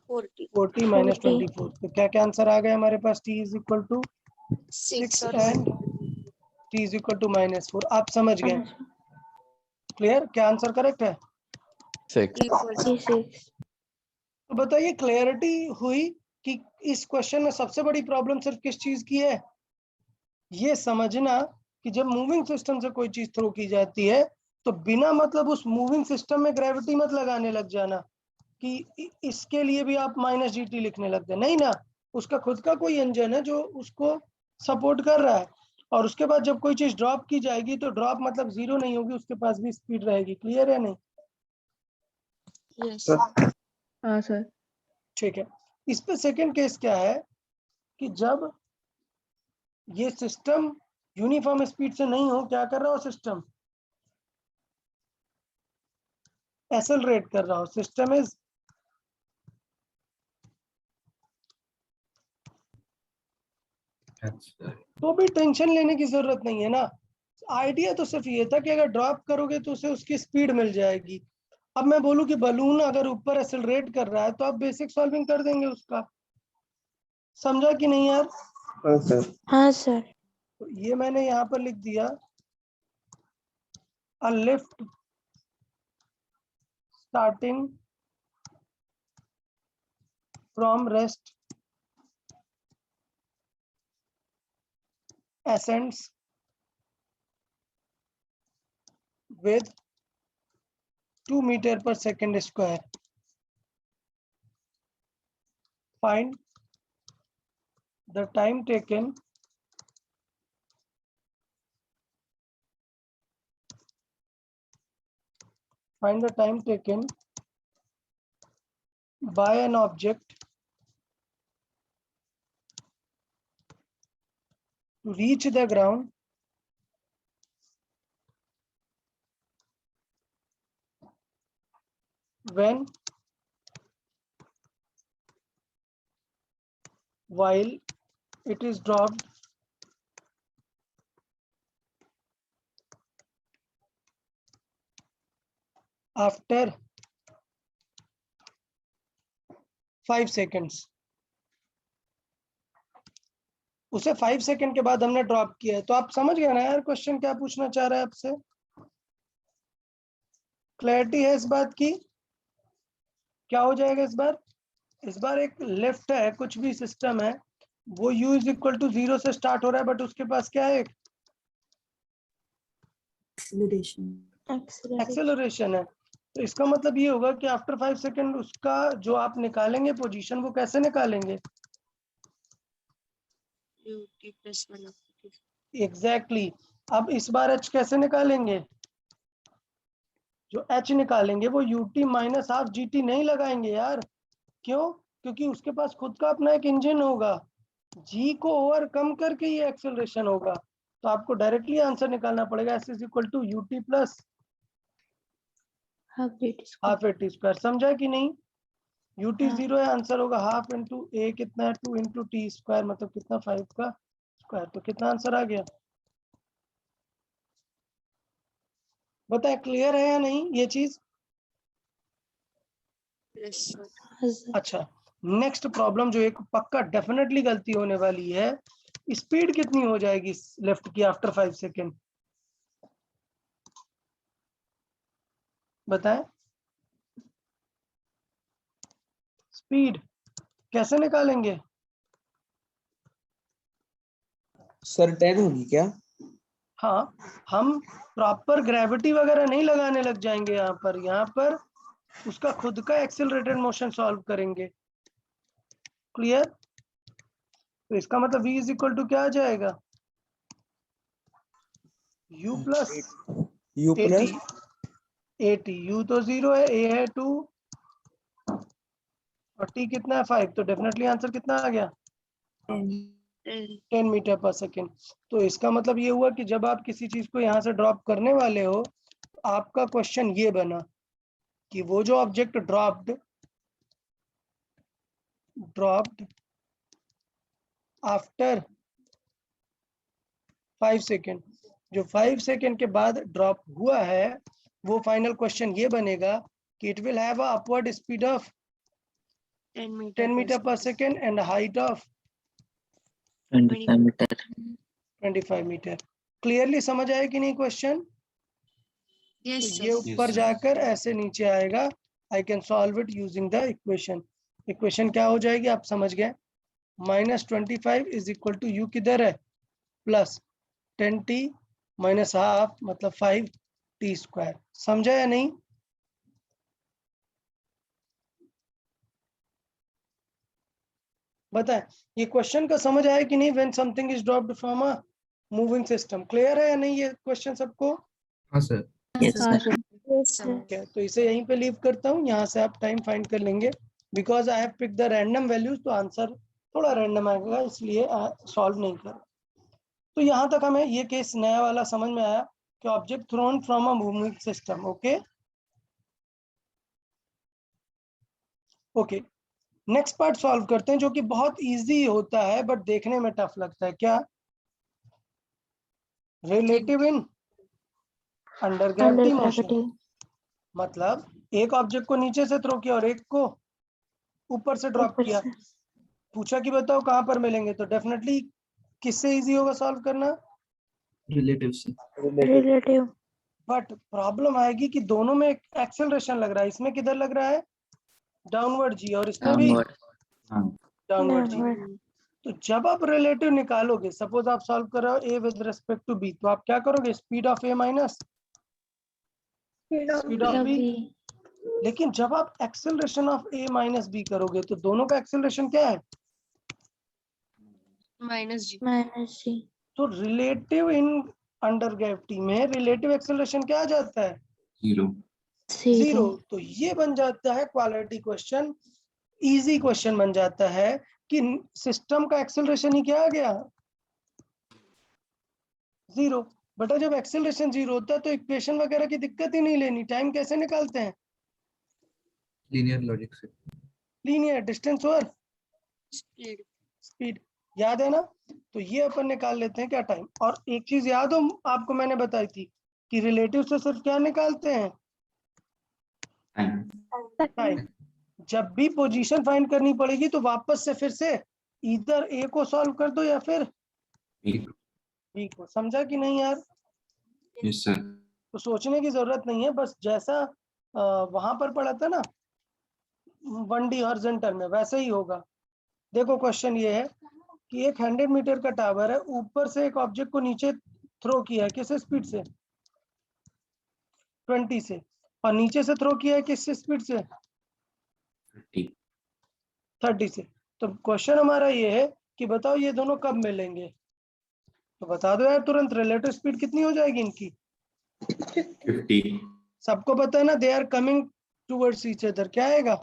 40 माइनस 24। तो क्या क्या आंसर आ गया हमारे पास, t is equal to 6 and t is equal to -4। आप समझ गए, क्लियर, क्या आंसर करेक्ट है? 6 तो बताइए क्लियरिटी हुई कि इस क्वेश्चन में सबसे बड़ी प्रॉब्लम सिर्फ किस चीज की है, ये समझना कि जब मूविंग सिस्टम से कोई चीज थ्रो की जाती है तो बिना मतलब उस मूविंग सिस्टम में ग्रेविटी मत लगाने लग जाना कि इसके लिए भी आप -gt लिखने लग गए, नहीं ना। उसका खुद का कोई इंजन है जो उसको सपोर्ट कर रहा है, और उसके बाद जब कोई चीज ड्रॉप की जाएगी तो ड्रॉप मतलब जीरो नहीं होगी, उसके पास भी स्पीड रहेगी। क्लियर है नहीं? हाँ सर। ठीक है। इस पे सेकंड केस क्या है कि जब ये सिस्टम यूनिफॉर्म स्पीड से नहीं हो, क्या कर रहा हो, सिस्टम एक्सेलरेट कर रहा हो, सिस्टम इज तो भी टेंशन लेने की जरूरत नहीं है ना। आइडिया तो सिर्फ ये था कि अगर ड्रॉप करोगे तो उसे उसकी स्पीड मिल जाएगी। अब मैं बोलूं कि बलून अगर ऊपर एक्सेलरेट कर रहा है तो आप बेसिक सॉल्विंग कर देंगे उसका, समझा कि नहीं यार? हाँ सर। तो ये मैंने यहाँ पर लिख दिया, a lift starting from rest ascends with 2 meter per second square. Find the time taken by an object to reach the ground when while it is dropped after 5 seconds। उसे 5 सेकंड के बाद हमने ड्रॉप किया है, तो आप समझ गए ना यार क्वेश्चन क्या पूछना चाह रहा है आपसे? क्लैरिटी है इस बात की? क्या हो जाएगा इस बार? इस बार एक लेफ्ट है, कुछ भी सिस्टम है, वो u इज इक्वल टू 0 से स्टार्ट हो रहा है, बट उसके पास क्या है, एक्सेलरेशन है। तो इसका मतलब ये होगा कि आफ्टर 5 सेकेंड उसका जो आप निकालेंगे पोजीशन, वो कैसे निकालेंगे? UT plus 1 of it. Exactly अब इस बार h कैसे निकालेंगे? जो h निकालेंगे वो ut माइनस हाफ gt नहीं लगाएंगे यार। क्यों? क्योंकि उसके पास खुद का अपना एक इंजन होगा, g को ओवरकम करके ये एक्सेलरेशन होगा। तो आपको डायरेक्टली आंसर निकालना पड़ेगा s is equal to ut plus half dt half A T square. समझा कि नहीं? ut हाँ। 0 है, आंसर होगा हाफ इंटू a कितना है 2 इंटू टी स्क्वायर, मतलब कितना 5 का स्क्वायर। तो कितना आंसर आ गया? बताए क्लियर है या नहीं ये चीज? Yes, sir. हाँ सर। अच्छा, नेक्स्ट प्रॉब्लम जो एक पक्का डेफिनेटली गलती होने वाली है, स्पीड कितनी हो जाएगी लेफ्ट की आफ्टर 5 सेकेंड? बताएं स्पीड कैसे निकालेंगे? सर 10 होगी क्या? हाँ, हम प्रॉपर ग्रेविटी वगैरह नहीं लगाने लग जाएंगे यहाँ पर उसका खुद का एक्सेलरेटेड मोशन सॉल्व करेंगे। क्लियर? तो इसका मतलब v इज इक्वल टू क्या आ जाएगा? u plus U plus 80 u तो 0 है, a है 2 और t कितना है 5, तो डेफिनेटली आंसर कितना आ गया? 10 मीटर पर सेकेंड। तो इसका मतलब ये हुआ कि जब आप किसी चीज को यहाँ से ड्रॉप करने वाले हो, आपका क्वेश्चन ये बना कि वो जो ऑब्जेक्ट ड्रॉप्ड आफ्टर 5 सेकेंड, जो 5 सेकेंड के बाद ड्रॉप हुआ है, वो फाइनल क्वेश्चन ये बनेगा कि it will have a upward speed of 10 metre पर second and height of 25 metre. 25 metre. Clearly समझ आया कि नहीं क्वेश्चन? Yes, तो sir. ये ऊपर जाकर ऐसे नीचे आएगा। I can solve it using the equation. Equation क्या हो जाएगी आप समझ गए? -25 इज इक्वल टू यू किधर है प्लस 10t माइनस हाफ मतलब 5t स्क्वायर। समझा या नहीं? बताएं ये क्वेश्चन का समझ आया कि नहीं? When something is dropped from a moving system. Clear है या नहीं ये क्वेश्चन सबको? हाँ सर। यस हाँ सर। सर। ठीक है, तो इसे यहीं पे लीव करता हूँ, यहाँ से आप टाइम फाइंड कर लेंगे। Because I have pick the random values, तो आंसर थोड़ा रैंडम आएगा, इसलिए सॉल्व नहीं कर। तो यहाँ तक हमें ये केस नया वाला समझ में आया कि object thrown from a moving system. Okay okay, next part solve करते हैं जो कि बहुत इजी होता है बट देखने में टफ लगता है। क्या? Relative in under gravity motion. मतलब एक ऑब्जेक्ट को नीचे से थ्रो किया और एक को ऊपर से ड्रॉप ऊपर किया। से। पूछा कि बताओ कहाँ पर मिलेंगे, तो डेफिनेटली किससे इजी होगा सॉल्व करना? रिलेटिव से। रिलेटिव। बट प्रॉब्लम आएगी कि दोनों में एक्सेलरेशन लग रहा है। इसमें किधर लग रहा है? डाउनवर्ड जी, और इसमें भी डाउनवर्ड। हाँ डाउनवर्ड जी। डाउनवर्ड। तो जब आप रिलेटिव निकालोगे, सपोज आप सॉल्व कर रहे हो a with respect to b, तो आप क्या करोगे? Speed of a minus speed of b। लेकिन जब आप acceleration of a minus b करोगे, तो दोनों का एक्सेलरेशन क्या है? Minus G. माइनस जी। तो रिलेटिव इन अंडर ग्रेविटी में रिलेटिव एक्सेलरेशन क्या आ जाता है? 0। 0। तो ये बन जाता है क्वालिटी क्वेश्चन, इजी क्वेश्चन बन जाता है कि सिस्टम का एक्सेलरेशन ही क्या आ गया? 0। बेटा जब एक्सेलरेशन 0 होता है तो इक्वेशन वगैरह की दिक्कत ही नहीं लेनी। टाइम कैसे निकालते हैं? लीनियर लॉजिक से। लीनियर, डिस्टेंस और Speed. स्पीड, याद है ना? तो ये अपन निकाल लेते हैं क्या? टाइम। और एक चीज याद हो आपको, मैंने बताई थी कि रिलेटिव से सिर्फ क्या निकालते हैं? टाइम। जब भी पोजीशन फाइंड करनी पड़ेगी तो वापस से फिर से इधर ए को सॉल्व कर दो या फिर बी को। समझा कि नहीं यार? Yes sir. तो सोचने की जरूरत नहीं है, बस जैसा वहां पर पढ़ा था ना 1D हॉरिजॉन्टल में, वैसे ही होगा। देखो क्वेश्चन ये है कि एक 100 मीटर का टावर है, ऊपर से एक ऑब्जेक्ट को नीचे थ्रो किया है, किस स्पीड से? 20 से। और नीचे से थ्रो किया है किस स्पीड से? 30 30 से। तो क्वेश्चन हमारा ये है कि बताओ ये दोनों कब मिलेंगे? तो बता दो यार तुरंत, रिलेटिव स्पीड कितनी हो जाएगी इनकी? 50 सबको पता है ना, they are coming towards each other, क्या आएगा?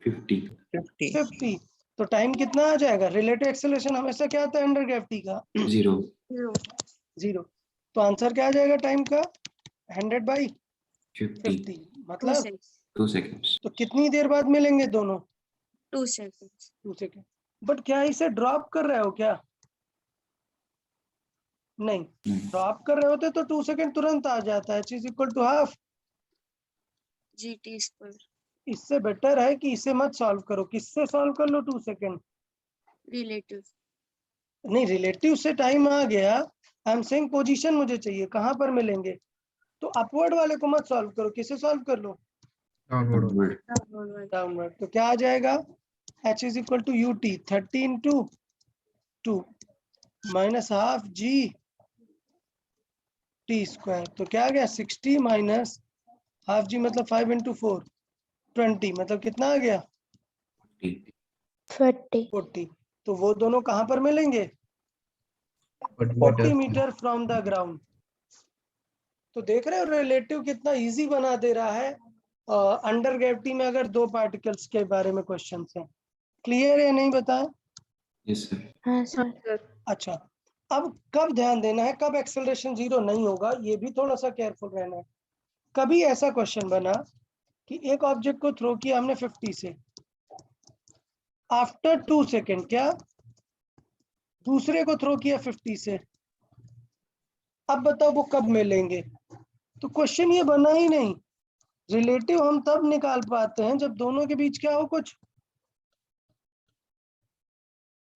50 50. 50। तो टाइम कितना आ जाएगा? रिलेटिव एक्सेलरेशन हमेशा क्या आता है अंडर ग्रेविटी का? 0 0। तो आंसर क्या आ जाएगा टाइम का? 100 बाई 50 50, मतलब 2 seconds तो कितनी देर बाद मिलेंगे दोनों? 2 seconds. 2 सेकेंड। बट क्या इसे ड्रॉप कर रहे हो क्या? नहीं, नहीं ड्रॉप कर रहे होते तो 2 सेकेंड तुरंत आ जाता है, is equal to half. GT square. इससे बेटर है कि इसे मत सॉल्व करो। किससे सॉल्व कर लो 2 सेकेंड? Relative. नहीं, रिलेटिव से टाइम आ गया, आई एम सेइंग पोजीशन मुझे चाहिए, कहां पर मिलेंगे? तो अपवर्ड वाले को मत सॉल्व करो, किसे सॉल्व कर लो? downward Downward. डाउनवर्ड। तो क्या आ जाएगा? h is equal to ut 30 into 2 minus half g t square. तो क्या आ गया? 60 माइनस हाफ g मतलब 5 इंटू 4 20, मतलब कितना आ गया? 40। तो वो दोनों कहां पर मिलेंगे? 40 मीटर फ्रॉम द ग्राउंड। तो देख रहे हो रिलेटिव कितना इजी बना दे रहा है। अंडर ग्रेविटी में अगर दो पार्टिकल्स के बारे में क्वेश्चन है, क्लियर है नहीं बताएं? yes sir हाँ सर। अच्छा, अब कब ध्यान देना है, कब एक्सेलरेशन 0 नहीं होगा, ये भी थोड़ा सा केयरफुल रहना है। कभी ऐसा क्वेश्चन बना कि एक ऑब्जेक्ट को थ्रो किया हमने 50 से, आफ्टर 2 सेकेंड क्या दूसरे को थ्रो किया 50 से, अब बताओ वो कब मिलेंगे? तो क्वेश्चन ये बना ही नहीं। रिलेटिव हम तब निकाल पाते हैं जब दोनों के बीच क्या हो, कुछ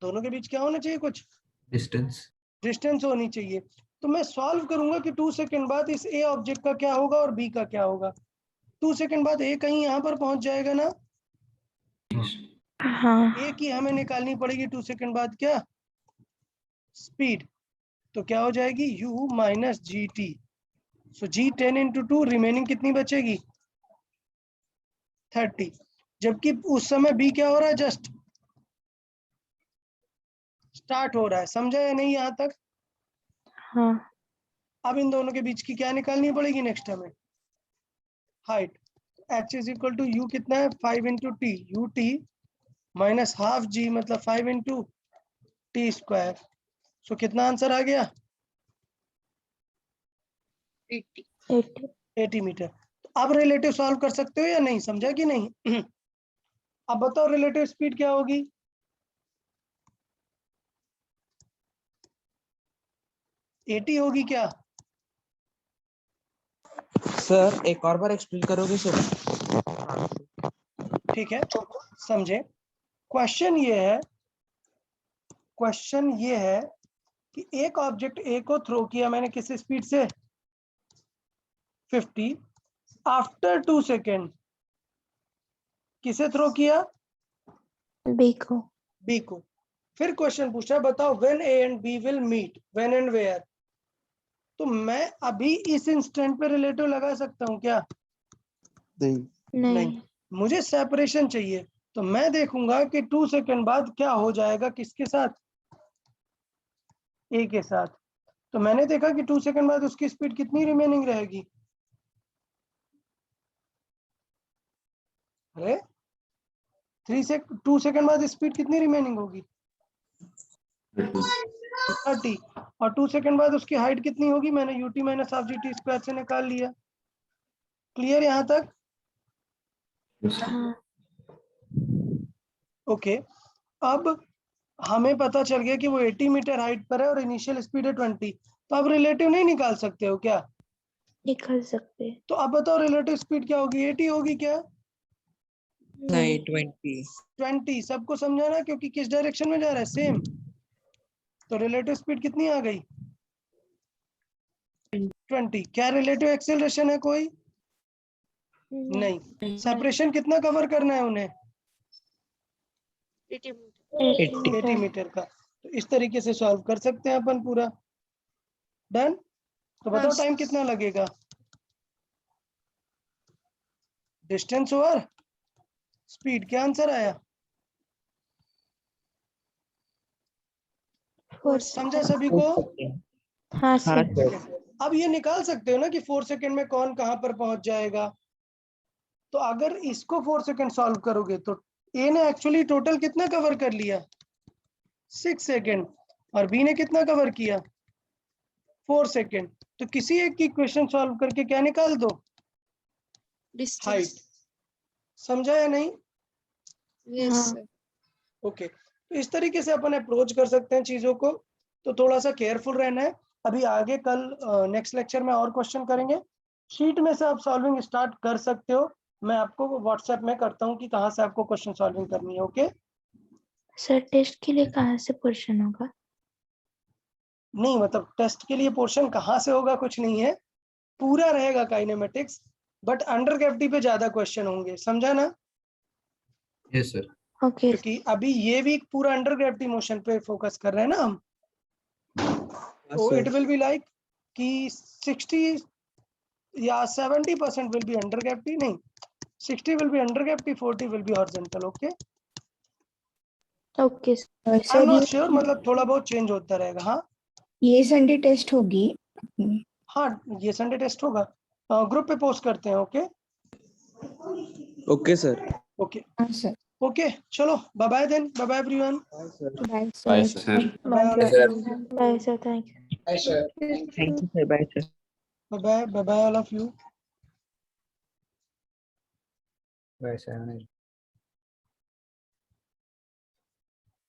दोनों के बीच क्या होना चाहिए, कुछ डिस्टेंस होनी चाहिए। तो मैं सॉल्व करूंगा कि 2 सेकंड बाद इस ए ऑब्जेक्ट का क्या होगा और बी का क्या होगा। 2 सेकंड बाद ए कहीं यहाँ पर पहुंच जाएगा ना, yes हाँ ए की हमें निकालनी पड़ेगी 2 सेकंड बाद क्या? स्पीड। तो क्या हो जाएगी? u minus g t. So g 10 into 2, remaining कितनी बचेगी? 30। जबकि उस समय बी क्या हो रहा है? जस्ट स्टार्ट हो रहा है। समझा या नहीं यहाँ तक? हाँ। अब इन दोनों के बीच की क्या निकालनी पड़ेगी नेक्स्ट हमें? Height. h is equal to u कितना है? 5 into t, u T minus half g मतलब 5 इंटू टी स्क्वायर। सो कितना आंसर आ गया? 80. 80 मीटर। तो अब रिलेटिव सॉल्व कर सकते हो या नहीं? समझा कि नहीं? अब बताओ रिलेटिव स्पीड क्या होगी? एटी होगी क्या? सर एक और बार एक्सप्लेन करोगे सर? ठीक है, समझे। क्वेश्चन ये है कि एक ऑब्जेक्ट ए को थ्रो किया मैंने किस स्पीड से? 50। आफ्टर 2 सेकेंड किसे थ्रो किया? बी को। बी को। फिर क्वेश्चन पूछा बताओ when A and B will meet, when and where. तो मैं अभी इस इंस्टेंट पे रिलेटिव लगा सकता हूं क्या? नहीं, मुझे सेपरेशन चाहिए। तो मैं देखूंगा कि 2 सेकेंड बाद क्या हो जाएगा, किसके साथ? ए के साथ। तो मैंने देखा कि 2 सेकेंड बाद उसकी स्पीड कितनी रिमेनिंग रहेगी? अरे 2 सेकेंड बाद स्पीड कितनी रिमेनिंग होगी? 30। और 2 सेकेंड बाद उसकी हाइट कितनी होगी? मैंने UT minus half G T square से निकाल लिया। क्लियर यहाँ तक? yes sir हाँ। ओके। अब हमें पता चल गया कि वो 80 मीटर हाइट पर है और इनिशियल स्पीड है 20। तो अब रिलेटिव नहीं निकाल सकते हो क्या? निकाल सकते हैं। तो अब बताओ रिलेटिव स्पीड क्या होगी? 80 होगी क्या? नहीं, 20. 20। सबको समझाना क्योंकि किस डायरेक्शन में जा रहा है? सेम। तो रिलेटिव स्पीड कितनी आ गई? 20। क्या रिलेटिव एक्सेलरेशन है कोई? नहीं। सेपरेशन कितना कवर करना है उन्हें? 80 meter. 80 मीटर का। तो इस तरीके से सॉल्व कर सकते हैं अपन पूरा। डन। तो बताओ हाँ, टाइम कितना लगेगा? डिस्टेंस ओवर स्पीड, क्या आंसर आया? समझा सभी को? हाँ हाँ सर। सर। अब ये निकाल सकते हो ना कि 4 सेकंड में कौन कहां पर पहुंच जाएगा। तो अगर इसको 4 सेकंड सॉल्व करोगे तो ए ने एक्चुअली टोटल कितना कवर कर लिया? 6 सेकंड, और बी ने कितना कवर किया? 4 सेकंड। तो किसी एक की क्वेश्चन सॉल्व करके क्या निकाल दो? हाइट। समझा या नहीं? यस हाँ। सर। ओके, तो इस तरीके से अपन अप्रोच कर सकते हैं चीजों को। तो थोड़ा सा केयरफुल रहना है। अभी आगे कल नेक्स्ट लेक्चर में और क्वेश्चन करेंगे। शीट में से आप सॉल्विंग स्टार्ट कर सकते हो। मैं आपको व्हाट्सएप में करता हूँ कि कहाँ से आपको क्वेश्चन सॉल्विंग करनी है। ओके, सर टेस्ट के लिए कहाँ से क्वेश्चन होगा? नहीं मतलब टेस्ट के लिए पोर्शन कहाँ से होगा कुछ नहीं है, पूरा रहेगा काइनेमेटिक्स, बट अंडर ग्रेविटी पे ज्यादा क्वेश्चन होंगे। समझा ना? Yes, sir. ओके। क्योंकि अभी ये वीक पूरा अंडर ग्रेविटी मोशन पे फोकस कर रहे हैं ना हम। तो इट विल बी लाइक कि 60 या 70% विल बी अंडर ग्रेविटी, नहीं 60 will be under gravity, 40 will be horizontal. Okay, okay I am not sure, मतलब थोड़ा बहुत चेंज होता रहेगा। हाँ ये संडे टेस्ट होगी। हाँ, ये संडे टेस्ट होगा, ग्रुप पे पोस्ट करते हैं। Okay okay sir. ओके हाँ सर। ओके, चलो bye bye then, bye bye everyone. Bye Bye, sir. sir. Bye bye sir, thank you. Thank you sir. Bye sir. Bye bye all of you. वैसे